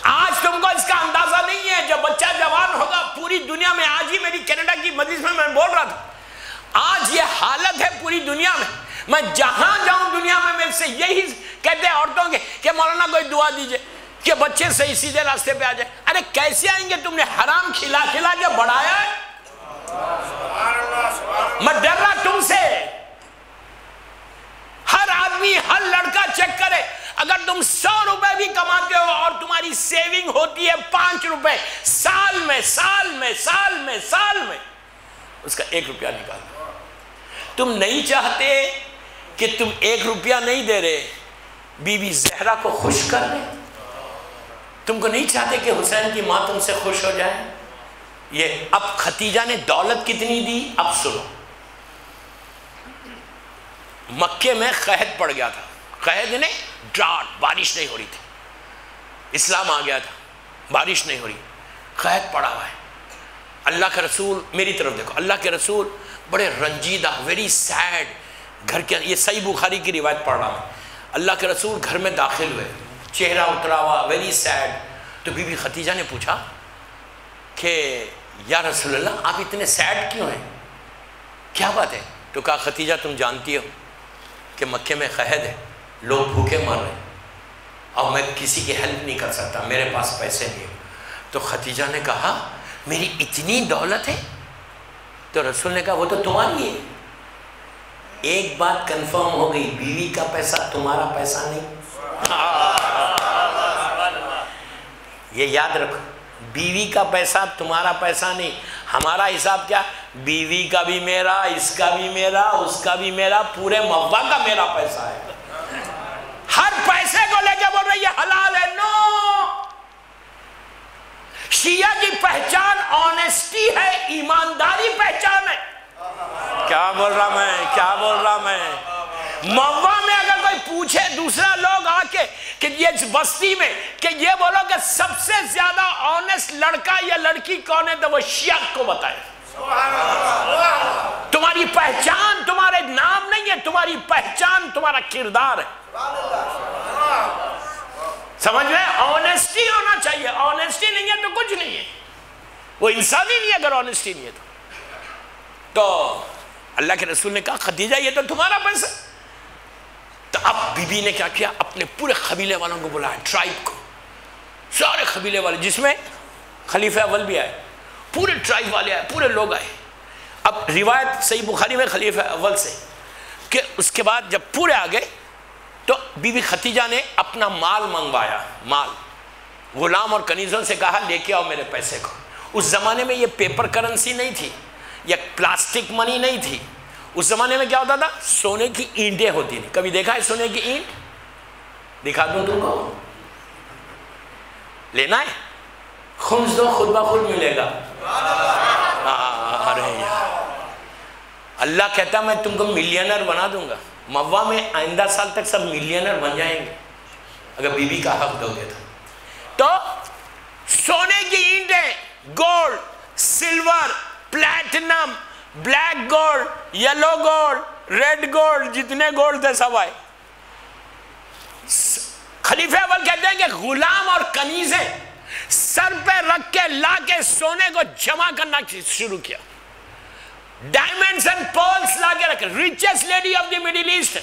آج تم کو اس کا اندازہ نہیں ہے. جب بچہ جوان ہوگا پوری دنیا میں, آج ہی میری کینیڈا کی مجلس میں بول رہا تھا, آج یہ حالت ہے پوری دنیا میں. میں جہاں جاؤں دنیا میں میرے سے یہی کہتے ہیں عورتوں کے کہ مولانا کوئی دعا دیجئے کہ بچے صحیح سیدھے راستے پہ آ جائے. ارے کیسے آئیں گے؟ تم نے حرام کھلا کھلا کے بڑھایا ہے. میں ڈر رہا تم سے. ہر آدمی, ہر لڑکا چیک کرے, اگر تم 100 روپے بھی کماتے ہو اور تمہاری سیونگ ہوتی ہے 5 روپے سال میں, اس کا 1 روپیہ نکال دو. تم نہیں چاہتے کہ تم 1 روپیہ نہیں دے رہے, بی بی زہرا کو خوش کر لیں. تم کو نہیں چاہتے کہ حسین کی ماں تم سے خوش ہو جائے. یہ اب ختیجہ نے دولت کتنی دی, اب سنو. مکے میں قحط پڑ گیا تھا, قحط نے ڈراٹ, بارش نہیں ہو رہی تھی. اسلام آ گیا تھا, بارش نہیں ہو رہی, قحط پڑا ہوا ہے. اللہ کے رسول, میری طرف دیکھو, اللہ کے رسول بڑے رنجیدہ, ویری سیڈ, گھر کے, یہ صحیح بخاری کی روایت پڑھ رہا ہوں. اللہ کے رسول گھر میں داخل ہوئے, چہرہ اترا ہوا, ویری سیڈ. تو بی بی ختیجہ نے پوچھا کہ یا رسول اللہ آپ اتنے سیڈ کیوں ہیں, کیا بات ہے؟ تو کہا ختیجہ تم جانتی ہو کہ مکے میں قحط ہے, لوگ بھوکے مر رہے ہیں, اور میں کسی کی ہیلپ نہیں کر سکتا, میرے پاس پیسے نہیں ہیں. تو ختیجہ نے کہا میری اتنی دولت ہے. تو رسول نے کہا وہ تو تمہاری ہے. ایک بات کنفرم ہو گئی, بیوی کا پیسہ تمہارا پیسہ نہیں. یہ یاد رکھو, بیوی کا پیسہ تمہارا پیسہ نہیں. ہمارا حساب کیا, بیوی کا بھی میرا, اس کا بھی میرا, اس کا بھی میرا, پورے موا کا میرا پیسہ ہے. ہر پیسے کو لے کے بول رہے یہ حلال ہے. نو, شیعہ کی پہچان آنیسٹی ہے, ایمانداری پہچان ہے. کیا بول رہا میں, موا میں اگر کوئی پوچھے دوسرا لوگ آ کے کہ یہ بستی میں کہ یہ بولو کہ سب سے زیادہ آنیسٹ لڑکا یا لڑکی کون ہے, تو وہ شیعہ کو بتائے. تمہاری پہچان تمہارے نام نہیں ہے, تمہاری پہچان تمہارا کردار ہے. سمجھ رہے؟ آنیسٹی ہونا چاہیے, آنیسٹی نہیں ہے تو کچھ نہیں ہے. وہ انسان ہی نہیں اگر آنیسٹی نہیں ہے تو اللہ کے رسول نے کہا خدیجہ یہ تو تمہارا پیسہ. تو اب بی بی نے کیا کیا, اپنے پورے قبیلے والوں کو بلایا, ٹرائب کو, سارے قبیلے والے, جس میں خلیفہ اول بھی آئے, پورے ٹرائب والے آئے, پورے لوگ آئے. اب روایت صحیح بخاری میں خلیفہ اول سے کہ اس کے بعد جب پورے آ گئے تو بی بی خدیجہ نے اپنا مال منگوایا, مال, غلام اور کنیزوں سے کہا لے کے آؤ میرے پیسے کو. اس زمانے میں یہ پیپر کرنسی نہیں تھی یا پلاسٹک منی نہیں تھی. اس زمانے میں کیا ہوتا تھا, سونے کی اینٹیں ہوتی تھی. کبھی دیکھا ہے سونے کی اینٹ؟ دکھا دوں تم کو, لینا ہے, خمس دو خود بخود ملے گا. ارے یار, اللہ کہتا میں تم کو ملینر بنا دوں گا. موا میں آئندہ سال تک سب ملینر بن جائیں گے اگر بی بی کا حق دو گے تو سونے کی اینٹیں, gold, silver, platinum, black gold, yellow gold, red gold, جتنے گولڈ تھے سب آئے. خلیفہ اول کہتے ہیں کہ غلام اور کنیزیں سر پہ رکھ کے لا کے سونے کو جمع کرنا شروع کیا. ڈائمنڈز اینڈ پولز لا کے رکھے. Richest lady of the Middle East,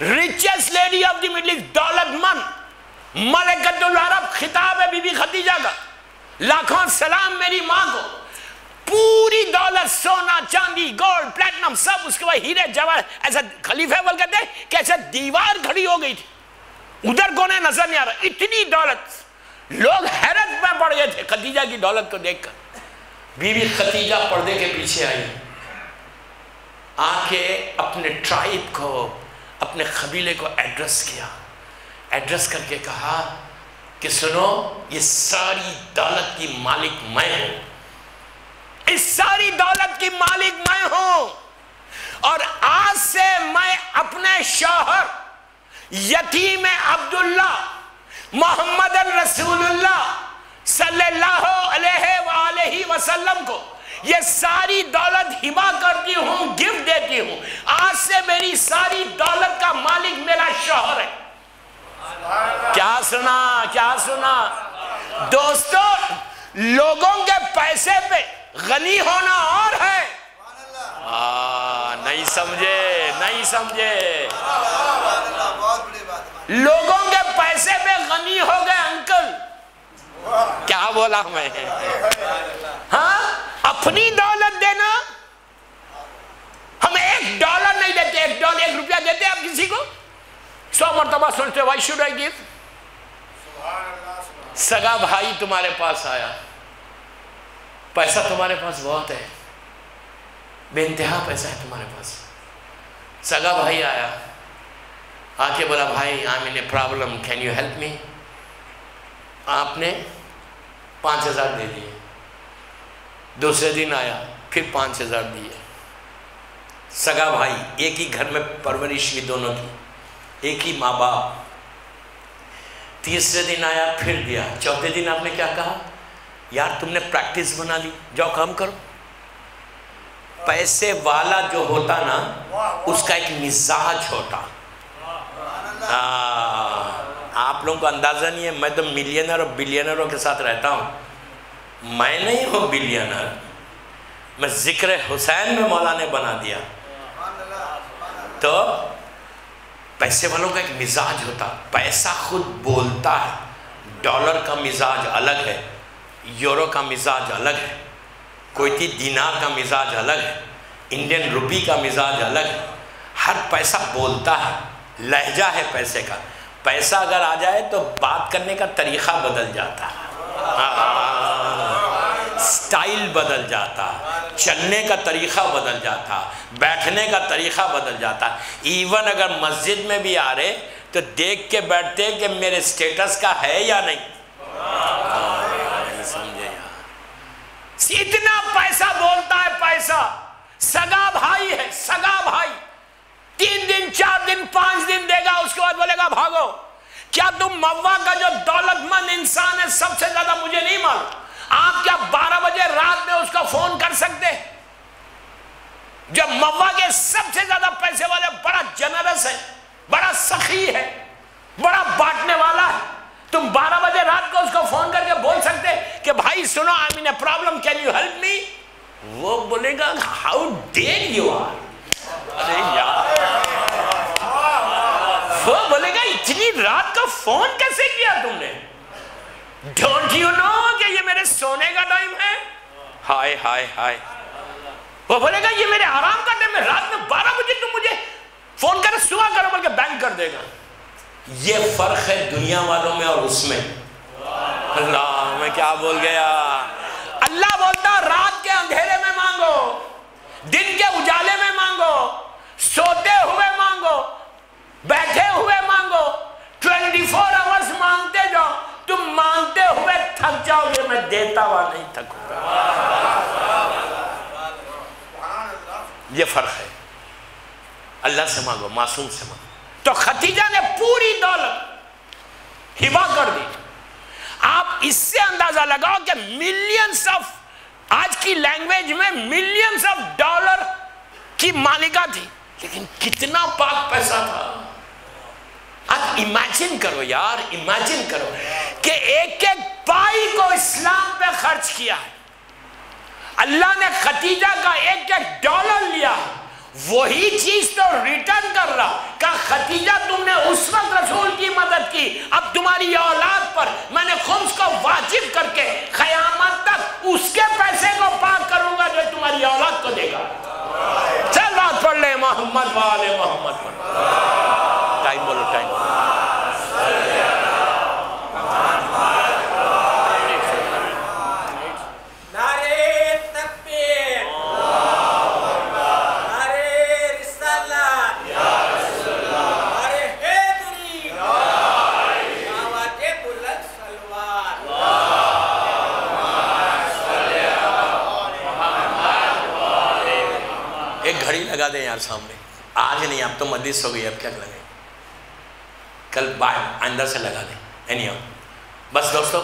richest lady of the Middle East, دولت مند, ملکۃ العرب خطاب ہے بی بی خدیجہ کا, لاکھوں سلام میری ماں کو. پوری دولت, سونا, چاندی, گولڈ, پلیٹنم, سب اس کے بعد ہیرے جواہر. ایسا خلیفہ اول کہتے ہیں کہ ایسا دیوار کھڑی ہو گئی تھی, ادھر کونے نظر نہیں آ رہا, اتنی دولت. لوگ حیرت میں پڑ گئے تھے خدیجہ کی دولت کو دیکھ کر. بی بی خدیجہ پردے کے پیچھے آئی, آ کے اپنے ٹرائب کو, اپنے قبیلے کو ایڈریس کیا. ایڈریس کر کے کہا کہ سنو, یہ ساری دولت کی مالک میں ہوں, اس ساری دولت کی مالک میں ہوں, اور آج سے میں اپنے شوہر یتیم عبداللہ محمد رسول اللہ صلی اللہ علیہ وآلہ وسلم کو یہ ساری دولت ہبہ کرتی ہوں, گفٹ دیتی ہوں. آج سے میری ساری دولت کا مالک میرا شوہر ہے. کیا سنا, کیا سنا دوستو, لوگوں کے پیسے پہ غنی ہونا اور ہے. نہیں سمجھے, نہیں سمجھے. لوگوں کے پیسے پہ غنی ہو گئے انکل. کیا بولا میں, ہاں, اپنی دولت دینا. ہم $1 نہیں دیتے, $1 روپیہ دیتے آپ کسی کو, 100 مرتبہ سوچتے why should I give. سگا بھائی تمہارے پاس آیا, پیسہ تمہارے پاس بہت ہے, بے انتہا پیسہ ہے تمہارے پاس. سگا بھائی آیا, آ کے بولا بھائی I'm in a problem, can you help me. آپ نے 5,000 دے دیے. دوسرے دن آیا, پھر 5,000 دیے. سگا بھائی, ایک ہی گھر میں پرورش کی دونوں کی, ایک ہی ماں باپ. تیسرے دن آیا, پھر دیا. چوتھے دن آپ نے کیا کہا, یار تم نے پریکٹس بنا لی, جاؤ کام کرو. پیسے والا جو ہوتا نا, اس کا ایک مزاج ہوتا. آپ لوگوں کو اندازہ نہیں ہے, میں تو ملینر اور بلینروں کے ساتھ رہتا ہوں. میں نہیں ہوں بلینر, میں ذکر حسین میں مولا نے بنا دیا. تو پیسے والوں کا ایک مزاج ہوتا, پیسہ خود بولتا ہے. ڈالر کا مزاج الگ ہے, یورو کا مزاج الگ ہے, کویتی دینار کا مزاج الگ ہے, انڈین روپی کا مزاج الگ ہے. ہر پیسہ بولتا ہے, لہجہ ہے پیسے کا. پیسہ اگر آ جائے تو بات کرنے کا طریقہ بدل جاتا ہے, سٹائل بدل جاتا, چلنے کا طریقہ بدل جاتا, بیٹھنے کا طریقہ بدل جاتا. ایون اگر مسجد میں بھی آ رہے تو دیکھ کے بیٹھتے کہ میرے سٹیٹس کا ہے یا نہیں. سمجھے یار, اتنا پیسہ بولتا ہے پیسہ. سگا بھائی ہے, سگا بھائی 3 دن 4 دن 5 دن دے گا, اس کے بعد بولے گا بھاگو. کیا تم موا کا جو دولت مند انسان ہے سب سے زیادہ مجھے نہیں معلوم, آپ کیا 12 بجے رات میں اس کو فون کر سکتے؟ جب موا کے سب سے زیادہ پیسے والے بڑا جنرس ہے, بڑا سخی ہے, بڑا بانٹنے والا ہے, تم 12 بجے رات کو اس کو فون کر کے بول سکتے کہ بھائی سنو I'm in a problem, can you help me؟ وہ بولے گا how dare you are. ارے یار وہ بولے گا اتنی رات کا فون کیسے کیا تم نے؟ ڈونٹ یو نو کہ یہ میرے سونے کا ٹائم ہے؟ ہائے ہائے ہائے. وہ بولے گا یہ میرے آرام کا ٹائم ہے، رات میں 12 بجے تم مجھے فون کرے صبح کرو بلکہ بینک کر دے گا. یہ فرق ہے دنیا والوں میں اور اس میں. اللہ میں کیا بول گیا. اللہ بولتا رات کے اندھیرے میں مانگو، دن کے اجالے میں مانگو، سوتے ہوئے مانگو، بیٹھے ہوئے مانگو، 24 آورز مانگتے جاؤ. تم مانگتے ہوئے تھک جاؤ گے، میں دیتا ہوا نہیں تھکوں گا. یہ فرق ہے. اللہ سے مانگو، معصوم سے مانگو. تو ختیجہ نے پوری دولت ہبا کر دی. آپ اس سے اندازہ لگاؤ کہ ملینز آف، آج کی لینگویج میں ملینز آف ڈالر کی مالکہ تھی، لیکن کتنا پاک پیسہ تھا. اب امیجن کرو یار، امیجن کرو کہ ایک ایک پائی کو اسلام پہ خرچ کیا ہے. اللہ نے ختیجہ کا ایک ایک ڈالر لیا، وہی چیز تو ریٹرن کر رہا. کہا ختیجہ تم نے اس وقت رسول کی مدد کی، اب تمہاری اولاد پر میں نے خمس کو واجب کر کے قیامت تک اس کے پیسے کو پاک کروں گا جو تمہاری اولاد کو دے گا. چل بات پڑھ لے محمد والے محمد پر. ٹائم بولو ٹائم. گھڑی لگا دیں یار سامنے. آج نہیں، اب تو مجلس ہو گئی، اب کیا لگے، کل آئندہ سے لگا دیں. اینی ہاؤ بس دوستو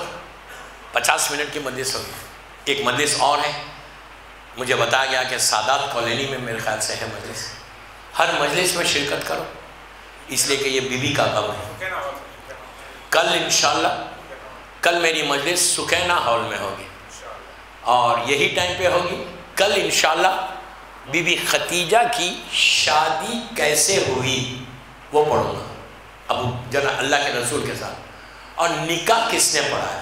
50 منٹ کی مجلس ہو گئی. ایک مجلس اور ہے، مجھے بتایا گیا کہ سادات کالونی میں میرے خیال سے ہے مجلس. ہر مجلس میں شرکت کرو، اس لیے کہ یہ بی بی کا غم ہے. کل انشاءاللہ کل میری مجلس سکینہ ہال میں ہوگی اور یہی ٹائم پہ ہوگی. کل انشاءاللہ بی بی ختیجہ کی شادی کیسے ہوئی وہ پڑھوں گا ابو جناب اللہ کے رسول کے ساتھ، اور نکاح کس نے پڑھا ہے.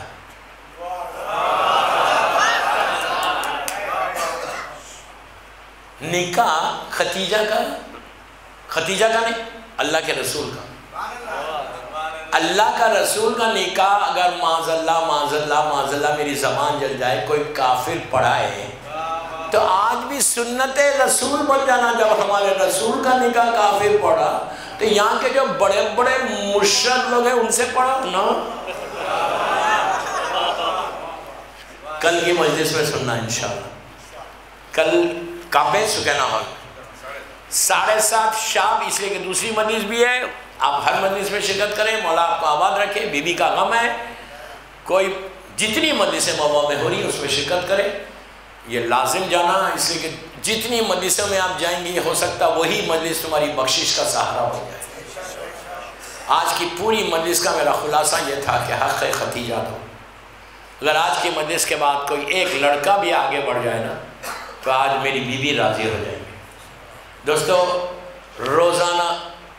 نکاح ختیجہ کا نہیں، اللہ کے رسول کا. اللہ کا رسول کا نکاح اگر معاذ اللہ میری زبان جل جائے کوئی کافر پڑھائے تو آج بھی سنت رسول بن جانا. جب ہمارے رسول کا نکاح کافر پڑھا تو یہاں کے جو بڑے بڑے مشرک لوگ ہیں ان سے پڑھا نا. کل کی مجلس میں سننا انشاءاللہ. کل کعبے سکینہ ہال 7:30 شام، اس لیے کہ دوسری مجلس بھی ہے. آپ ہر مجلس میں شرکت کریں. مولا آپ کو آباد رکھے. بی بی کا غم ہے. کوئی جتنی مجلسیں موا میں ہو رہی ہیں اس میں شرکت کرے. یہ لازم جانا، اس لیے کہ جتنی مجلسوں میں آپ جائیں گے ہو سکتا وہی مجلس تمہاری بخشش کا سہارا بن جائے. آج کی پوری مجلس کا میرا خلاصہ یہ تھا کہ حق ختیجہ دو. اگر آج کی مجلس کے بعد کوئی ایک لڑکا بھی آگے بڑھ جائے نا تو آج میری بی بی راضی ہو جائیں گے. دوستو روزانہ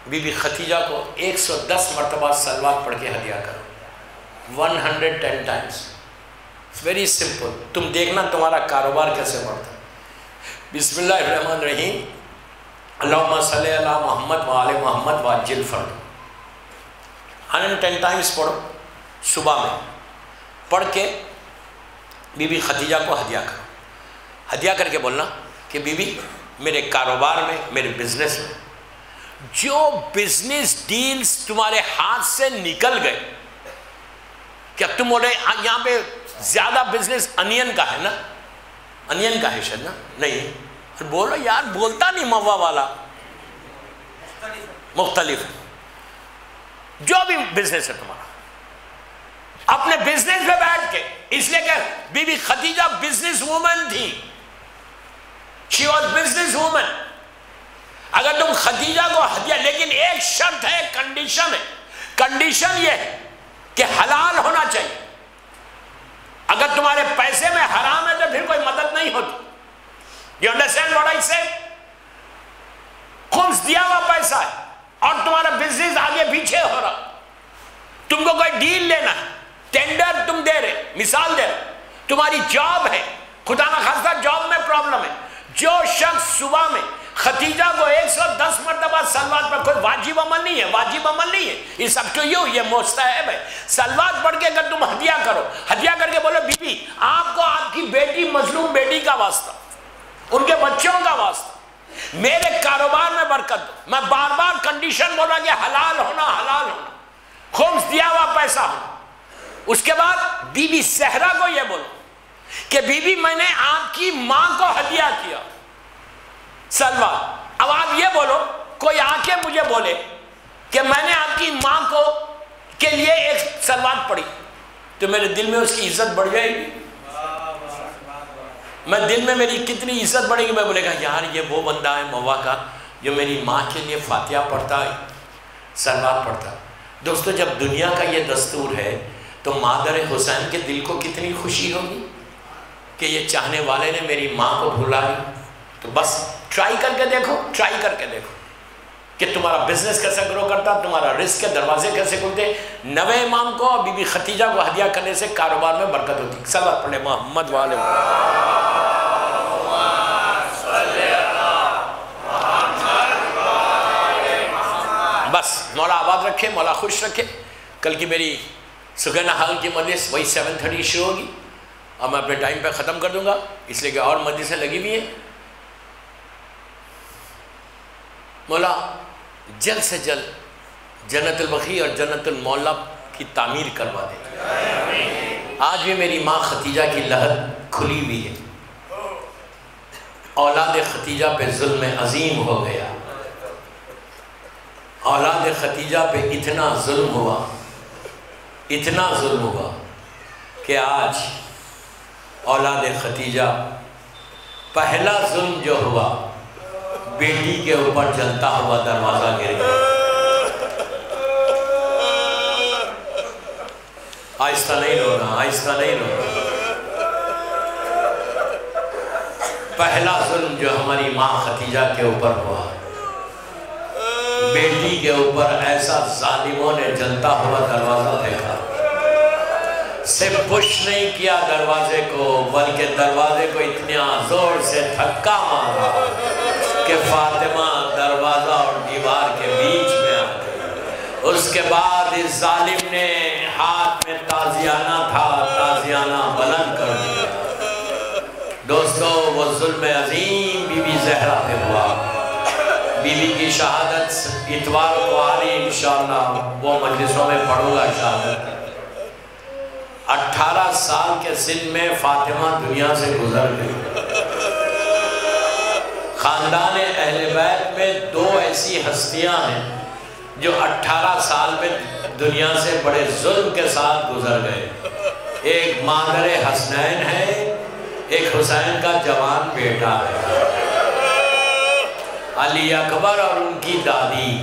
بی بی ختیجہ کو 110 مرتبہ صلوات پڑھ کے ہدیہ کرو. 110 ٹائمز. Very simple. تم دیکھنا تمہارا کاروبار کیسے بڑھتا. بسم اللہ الرحمن الرحیم. اللہم صلی علی محمد وآل محمد وعجل فرج. 110 ٹائمز پڑھو صبح میں. پڑھ کے بی بی ختیجہ کو ہدیہ کرو. ہدیہ کر کے بولنا کہ بی بی میرے کاروبار میں، میرے بزنس میں جو بزنس ڈیلز تمہارے ہاتھ سے نکل گئے، کیا تم بولے یہاں پہ زیادہ بزنس انین کا ہے نا؟ انین کا ہے شاید نا؟ نہیں بولو یار، بولتا نہیں موا والا. مختلف جو بھی بزنس ہے تمہارا، اپنے بزنس پہ بیٹھ کے، اس لیے کہ be be Khatija business woman تھی. She was business woman. اگر تم ختیجہ کو ہدیہ، لیکن ایک شرط ہے، کنڈیشن ہے. کنڈیشن یہ ہے کہ حلال ہونا چاہیے. اگر تمہارے پیسے میں حرام ہے تو پھر کوئی مدد نہیں ہوتی. You understand what I said? خمس دیا ہوا پیسہ ہے اور تمہارا بزنس آگے پیچھے ہو رہا, تم کو کوئی ڈیل لینا ہے, ٹینڈر تم دے رہے, مثال دے رہے, تمہاری جاب ہے, خدا نہ خواستہ جاب میں پرابلم ہے. جو شخص صبح میں ختیجہ کو 110 مرتبہ سلوات پر, کوئی واجب عمل نہیں ہے, واجب عمل نہیں ہے, it's up to you, یہ مستحب ہے. سلوات پڑھ کے اگر تم ہدیہ کرو, ہدیہ کر کے بولو بی بی آپ کو آپ کی بیٹی, مظلوم بیٹی کا واسطہ, ان کے بچوں کا واسطہ, میرے کاروبار میں برکت دو. میں بار بار کنڈیشن بول رہا کہ حلال ہونا, حلال ہونا, خمس دیا ہوا پیسہ ہونا. اس کے بعد بی بی زہرا کو یہ بولو کہ بی بی میں نے آپ کی ماں کو ہدیہ کیا سلوات. اب آپ یہ بولو, کوئی آ کے مجھے بولے کہ میں نے آپ کی ماں کو کے لیے ایک سلوات پڑھی, تو میرے دل میں اس کی عزت بڑھ جائے گی. میں دل میں میری کتنی عزت بڑھے گی, میں بولے گا یار یہ وہ بندہ ہے موا کا جو میری ماں کے لیے فاتحہ پڑھتا ہے, سلوات پڑھتا ہے. دوستو جب دنیا کا یہ دستور ہے تو مادر حسین کے دل کو کتنی خوشی ہوگی کہ یہ چاہنے والے نے میری ماں کو بھلا دی. تو بس ٹرائی کر کے دیکھو, ٹرائی کر کے دیکھو کہ تمہارا بزنس کیسے گرو کرتا, تمہارا رزق کے دروازے کیسے کھلتے. نوے امام کو اور بی بی ختیجہ کو ہدیہ کرنے سے کاروبار میں برکت ہوتی. صلوات پڑھے محمد والے. بس مولا آباد رکھے, مولا خوش رکھے. کل کی میری سگن حال کی مجلس وہی 7:30 شروع ہوگی اور میں اپنے ٹائم پہ ختم کر دوں گا, اس لیے کہ اور مجلسیں لگی ہوئی ہیں. مولا جلد سے جلد جنت البقیع اور جنت المعلا کی تعمیر کروا دے. آج بھی میری ماں ختیجہ کی لہر کھلی ہوئی ہے. اولاد ختیجہ پہ ظلم عظیم ہو گیا, اولاد ختیجہ پہ اتنا ظلم ہوا, اتنا ظلم ہوا کہ آج اولاد ختیجہ پہلا ظلم جو ہوا, بیٹی کے اوپر جلتا ہوا دروازہ گر گیا. آہستہ نہیں رونا, آہستہ نہیں رونا. پہلا ظلم جو ہماری ماں ختیجہ کے اوپر ہوا, بیٹی کے اوپر ایسا ظالموں نے جلتا ہوا دروازہ دیکھا, صرف پش نہیں کیا دروازے کو, بلکہ دروازے کو اتنا زور سے دھکا مارا کہ فاطمہ دروازہ اور دیوار کے بیچ میں آ گئی. اس کے بعد اس ظالم نے ہاتھ میں تازیانہ تھا, تازیانہ بلند کر دیا. دوستو وہ ظلم عظیم بی بی زہرا پہ ہوا. بی بی کی شہادت اتوار کو آ رہی انشاءاللہ, وہ مجلسوں میں پڑھوں گا شہادت. 18 سال کے سن میں فاطمہ دنیا سے گزر گئی. خاندان اہل بیت میں 2 ایسی ہستیاں ہیں جو 18 سال میں دنیا سے بڑے ظلم کے ساتھ گزر گئے. ایک مادر حسنین ہے, ایک حسین کا جوان بیٹا ہے. علی اکبر اور ان کی دادی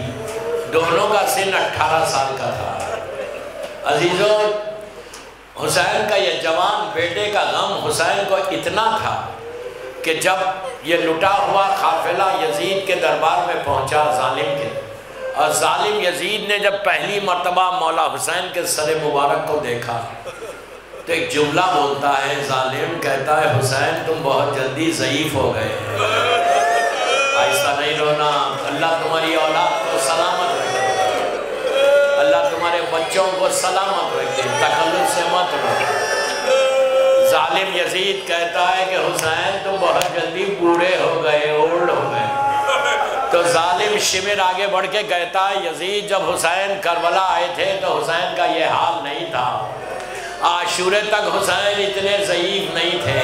دونوں کا سن 18 سال کا تھا. عزیزوں, حسین کا یہ جوان بیٹے کا غم حسین کو اتنا تھا کہ جب یہ لٹا ہوا قافلہ یزید کے دربار میں پہنچا ظالم کے, اور ظالم یزید نے جب پہلی مرتبہ مولا حسین کے سر مبارک کو دیکھا تو ایک جملہ بولتا ہے, ظالم کہتا ہے حسین تم بہت جلدی ضعیف ہو گئے. ایسا نہیں رونا, اللہ تمہاری اولاد کو سلامت رکھے, اللہ تمہارے بچوں کو سلامت رکھے, تکلف سے مت رکھے. ظالم یزید کہتا ہے کہ حسین تم بہت جلدی بوڑھے ہو گئے, اولڈ ہو گئے. تو ظالم شمر آگے بڑھ کے کہتا ہے یزید جب حسین کربلا آئے تھے تو حسین کا یہ حال نہیں تھا, عاشورے تک حسین اتنے ضعیف نہیں تھے,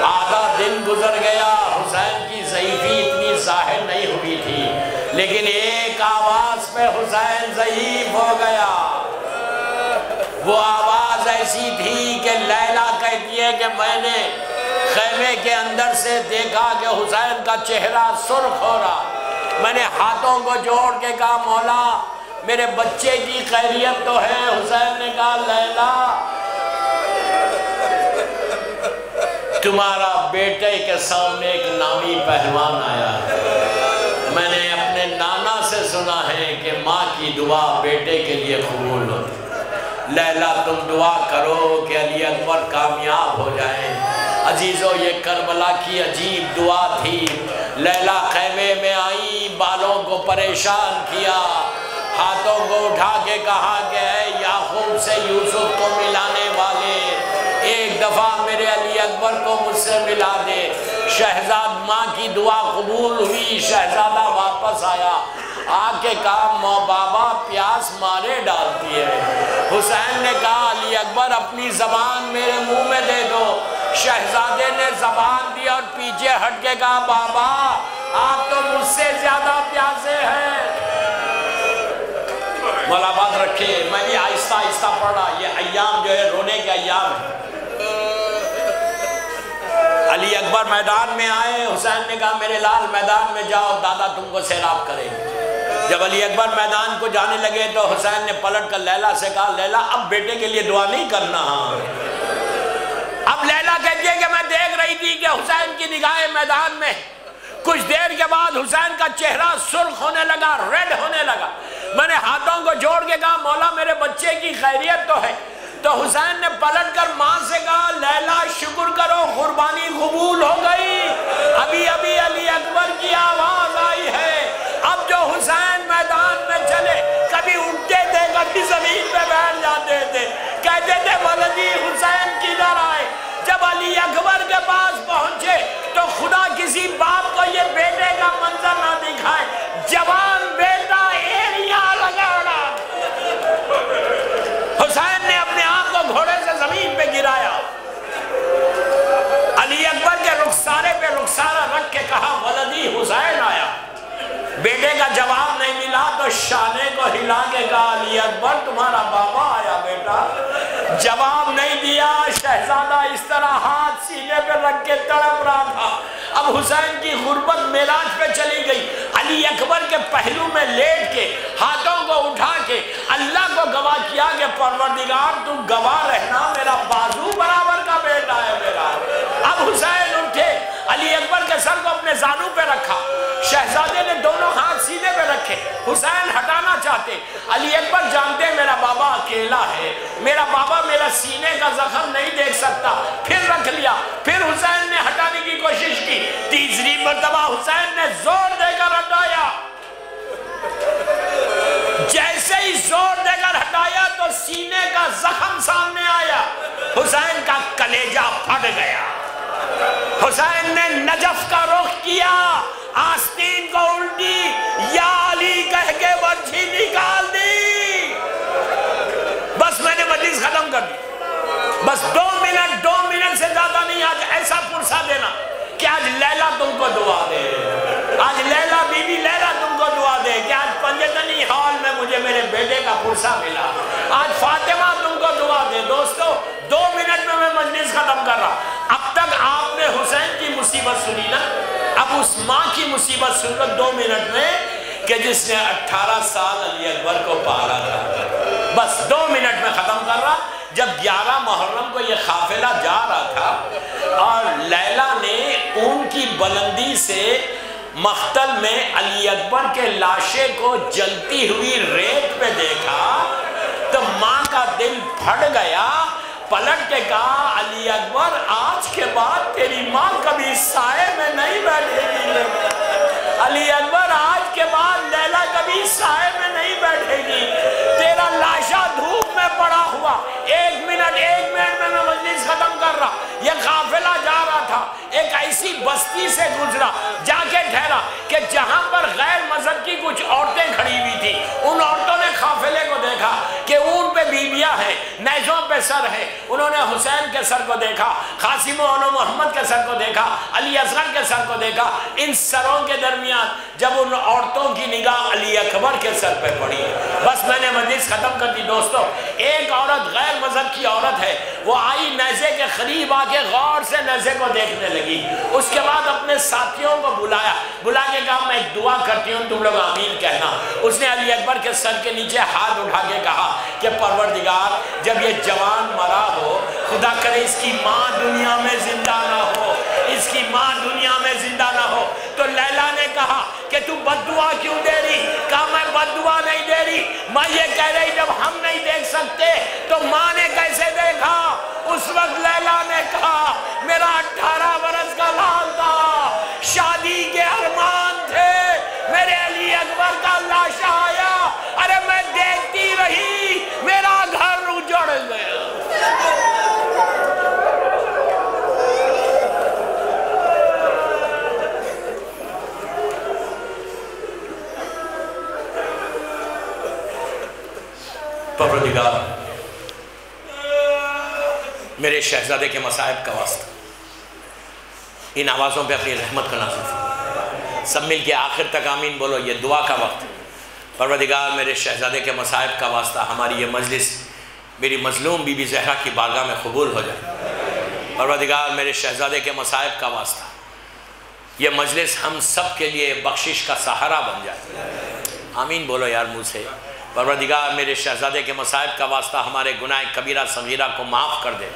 آدھا دن گزر گیا حسین کی ضعیفی اتنی ظاہر نہیں ہوئی تھی, لیکن ایک آواز پہ حسین ضعیف ہو گیا. وہ آواز ایسی تھی کہ لیلا کہتی ہے کہ میں نے خیمے کے اندر سے دیکھا کہ حسین کا چہرہ سرخ ہو رہا. میں نے ہاتھوں کو جوڑ کے کہا مولا میرے بچے کی خیریت تو ہے؟ حسین نے کہا لیلا تمہارا بیٹے کے سامنے ایک نامی پہلوان آیا ہے، میں نے اپنے نانا سے سنا ہے کہ ماں کی دعا بیٹے کے لیے قبول ہوتی، لیلا تم دعا کرو کہ علی اکبر کامیاب ہو جائیں۔ عزیزو یہ کربلا کی عجیب دعا تھی۔ لیلا خیمے میں آئی، بالوں کو پریشان کیا، ہاتھوں کو اٹھا کے کہا کہ اے یعقوب سے یوسف کو ملانے والے، ایک دفعہ میرے علی اکبر کو مجھ سے ملا دے۔ شہزاد ماں کی دعا قبول ہوئی، شہزادہ واپس آیا، آ کے کہا ماں بابا پیاس مارے ڈالتی ہے۔ حسین نے کہا علی اکبر اپنی زبان میرے منہ میں دے دو۔ شہزادے نے زبان دی اور پیچھے ہٹ کے کہا بابا آپ تو مجھ سے زیادہ پیاسے ہیں۔ مولا بات رکھے، میں بھی آہستہ آہستہ پڑھ رہا، یہ ایام جو ہے رونے کے ایام ہیں۔ علی اکبر میدان میں آئے، حسین نے کہا میرے لال میدان میں جاؤ، دادا تم کو سیراب کریں گے۔ جب علی اکبر میدان کو جانے لگے تو حسین نے پلٹ کر لیلا سے کہا لیلا اب بیٹے کے لیے دعا نہیں کرنا۔ اب لیلا کہتی ہے کہ میں دیکھ رہی تھی کہ حسین کی نگاہیں میدان میں، کچھ دیر کے بعد حسین کا چہرہ سرخ ہونے لگا، ریڈ ہونے لگا۔ میں نے ہاتھوں کو جوڑ کے کہا مولا میرے بچے کی خیریت تو ہے؟ تو حسین نے پلٹ کر ماں سے کہا لیلا شکر کرو قربانی قبول ہو گئی، ابھی ابھی علی اکبر کی آواز آئی ہے۔ اب جو حسین میدان میں چلے، کبھی اٹھتے تھے کبھی زمین پہ بیٹھ جاتے تھے، کہتے تھے ولدی حسین کدھر آئے۔ جب علی اکبر کے پاس پہنچے تو خدا کسی باپ کو یہ بیٹے کا منظر نہ دکھائے، جوان بیٹا ایڑیاں لگاڑا۔ حسین نے اپنے آپ کو گھوڑے سے زمین پہ گرایا، علی اکبر کے رخسارے پہ رخسارہ رکھ کے کہا ولدی حسین آیا۔ بیٹے کا جواب نہیں ملا تو شانے کو ہلا کے کہا علی اکبر تمہارا بابا آیا بیٹا۔ جواب نہیں دیا، شہزادہ اس طرح ہاتھ سینے پہ رکھ کے تڑپ رہا تھا۔ اب حسین کی غربت معراج پہ چلی گئی، علی اکبر کے پہلو میں لیٹ کے ہاتھوں کو اٹھا کے اللہ کو گواہ کیا کہ پروردگار تو گواہ رہنا میرا بازو برابر کا بیٹا ہے میرا۔ اب حسین اٹھے، علی اکبر کے سر کو اپنے زانو پہ رکھا، شہزادے نے دونوں ہاتھ سینے پہ رکھے، حسین ہٹانا چاہتے، علی اکبر جانتے میرا بابا اکیلا ہے، میرا بابا میرا سینے کا زخم نہیں دیکھ سکتا، پھر رکھ لیا، پھر حسین نے ہٹانے کی کوشش کی، تیسری مرتبہ حسین نے زور دے کر ہٹایا، جیسے ہی زور دے کر ہٹایا تو سینے کا زخم سامنے آیا، حسین کا کلیجہ پھٹ گیا۔ حسین نے نجف کا رخ کیا، آستین کو الٹی یا علی کہہ کے برچھی نکال دی۔ بس میں نے مجلس ختم کر دی، بس 2 منٹ سے زیادہ نہیں، آج ایسا پرسہ دینا کہ آج لیلا تم کو دعا دے، آج لیلا بی بی لیلا تم کو دعا دے کہ آج پنجتنی ہال میں مجھے میرے بیٹے کا پرسہ ملا، آج فاطمہ تم کو دعا دے۔ دوستو 2 منٹ میں مجلس ختم کر رہا۔ اب تک آپ نے حسین کی مصیبت سنی نا، اب اس ماں کی مصیبت سن لو 2 منٹ میں کہ جس نے 18 سال علی اکبر کو پالا تھا۔ بس 2 منٹ میں ختم کر رہا۔ جب 11 محرم کو یہ قافلہ جا رہا تھا اور لیلا نے اون کی بلندی سے مقتل میں علی اکبر کے لاشے کو جلتی ہوئی ریت پہ دیکھا تو ماں کا دل پھٹ گیا، پلٹ کے کہا علی اکبر آج کے بعد تیری ماں کبھی سائے میں نہیں بیٹھے گی، علی اکبر آج کے بعد لیلا کبھی سائے میں نہیں بیٹھے گی، تیرا لاشا دھوپ میں پڑا ہوا۔ 1 منٹ میں مجلس ختم کر رہا۔ یہ قافلہ جا رہا تھا، ایک ایسی بستی سے گزرا، جا کے ٹھہرا کہ جہاں پر غیر مذہب کی کچھ عورتیں کھڑی ہوئی تھی، ان عورتوں نے قافلے کو دیکھا کہ اون پہ بیویاں ہیں، نیزوں پہ سر ہے، انہوں نے حسین کے سر کو دیکھا، قاسم و محمد کے سر کو دیکھا، علی اصغر کے سر کو دیکھا، ان سروں کے درمیان جب ان عورتوں کی نگاہ علی اکبر کے سر پہ پڑی. بس میں نے مجلس ختم کر دی دوستو. ایک عورت غیر مذہب کی عورت ہے, وہ آئی نیزے کے قریب آ کے غور سے نیزے کو دیکھنے لگی. اس کے بعد اپنے ساتھیوں کو بلا کے کہا میں ایک دعا کرتی ہوں, تم لوگ آمین کہنا. اس نے علی اکبر کے سر کے نیچے ہاتھ اٹھا کے کہا کہ پروردگار جب یہ جوان مرا ہو, خدا کرے اس کی ماں دنیا میں زندہ نہ ہو, اس کی ماں دنیا میں زندہ نہ ہو. تو لیلا نے کہا کہ تو بد دعا کیوں دے رہی؟ کہا میں بد دعا نہیں دے رہی, میں یہ کہہ رہی جب ہم نہیں دیکھ سکتے تو ماں نے کیسے دیکھا؟ اس وقت لیلا نے کہا میرا 18 برس کا لال تھا, شادی کے ارمان تھے, میرے علی اکبر کا لاشا آیا, ارے میں دیکھتی رہی, میرا گھر اجڑ گیا. پروردگار میرے شہزادے کے مصائب کا واسطہ ان آوازوں پہ اپنی رحمت کا نازل فرما. سب مل کے آخر تک آمین بولو, یہ دعا کا وقت. پروردگار میرے شہزادے کے مصائب کا واسطہ ہماری یہ مجلس میری مظلوم بی بی زہرا کی بارگاہ میں قبول ہو جائے. پروردگار میرے شہزادے کے مصائب کا واسطہ یہ مجلس ہم سب کے لیے بخشش کا سہارا بن جائے. آمین بولو یار منہ سے. پروردگار میرے شہزادے کے مصائب کا واسطہ ہمارے گناہ کبیرہ صغیرہ کو معاف کر دے.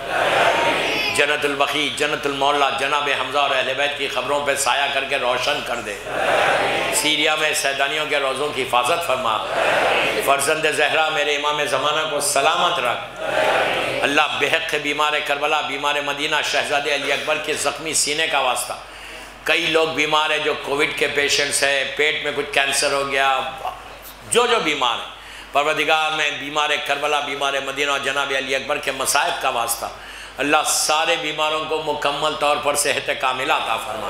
جنت البقیع, جنت المولا, جناب حمزہ اور اہل بیت کی خبروں پہ سایہ کر کے روشن کر دے. سیریا میں سیدانیوں کے روزوں کی حفاظت فرما. فرزند زہرا میرے امام زمانہ کو سلامت رکھ. اللہ بحق بیمار کربلا, بیمار مدینہ, شہزادے علی اکبر کے زخمی سینے کا واسطہ. کئی لوگ بیمار ہیں جو کووڈ کے پیشنٹس ہیں, پیٹ میں کچھ کینسر ہو گیا, جو بیمار ہیں. پروردگار میں بیمار کربلا, بیمار مدینہ اور جناب علی اکبر کے مصائب کا واسطہ اللہ سارے بیماروں کو مکمل طور پر صحت کاملہ عطا فرما.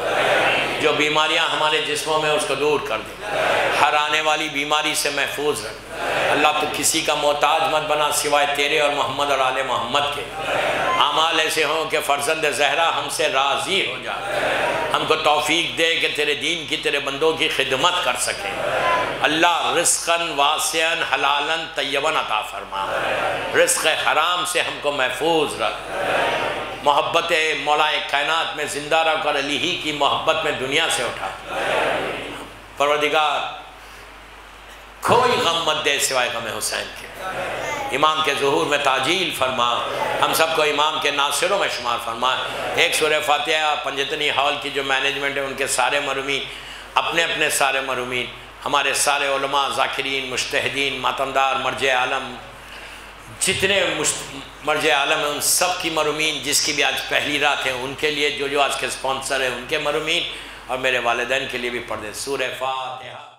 جو بیماریاں ہمارے جسموں میں اس کو دور کر دے. ہر آنے والی بیماری سے محفوظ رکھ. اللہ تو کسی کا محتاج مت بنا سوائے تیرے اور محمد اور آل محمد کے. اعمال ایسے ہوں کہ فرزند زہرا ہم سے راضی ہو جائے. ہم کو توفیق دے کہ تیرے دین کی, تیرے بندوں کی خدمت کر سکیں. اللہ رزقاً واسعاً حلالً طیباً عطا فرما. رزق حرام سے ہم کو محفوظ رکھ. محبت مولا کائنات میں زندہ رکھ اور علی ہی کی محبت میں دنیا سے اٹھا. پروردگار کوئی غم مت دے سوائے غم حسین کے. امام کے ظہور میں تعجیل فرما. ہم سب کو امام کے ناصروں میں شمار فرما. ایک سورہ فاتحہ پنجتنی ہال کی جو مینجمنٹ ہے ان کے سارے مرحومین, اپنے اپنے سارے مرحومین, ہمارے سارے علماء, ذاکرین, مجتہدین, ماتمدار, مرجع عالم, جتنے مرجع عالم ہیں ان سب کی مرحومین, جس کی بھی آج پہلی رات ہے ان کے لیے, جو آج کے سپانسر ہیں ان کے مرحومین, اور میرے والدین کے لیے بھی پڑھ دیں سورہ فاتحہ.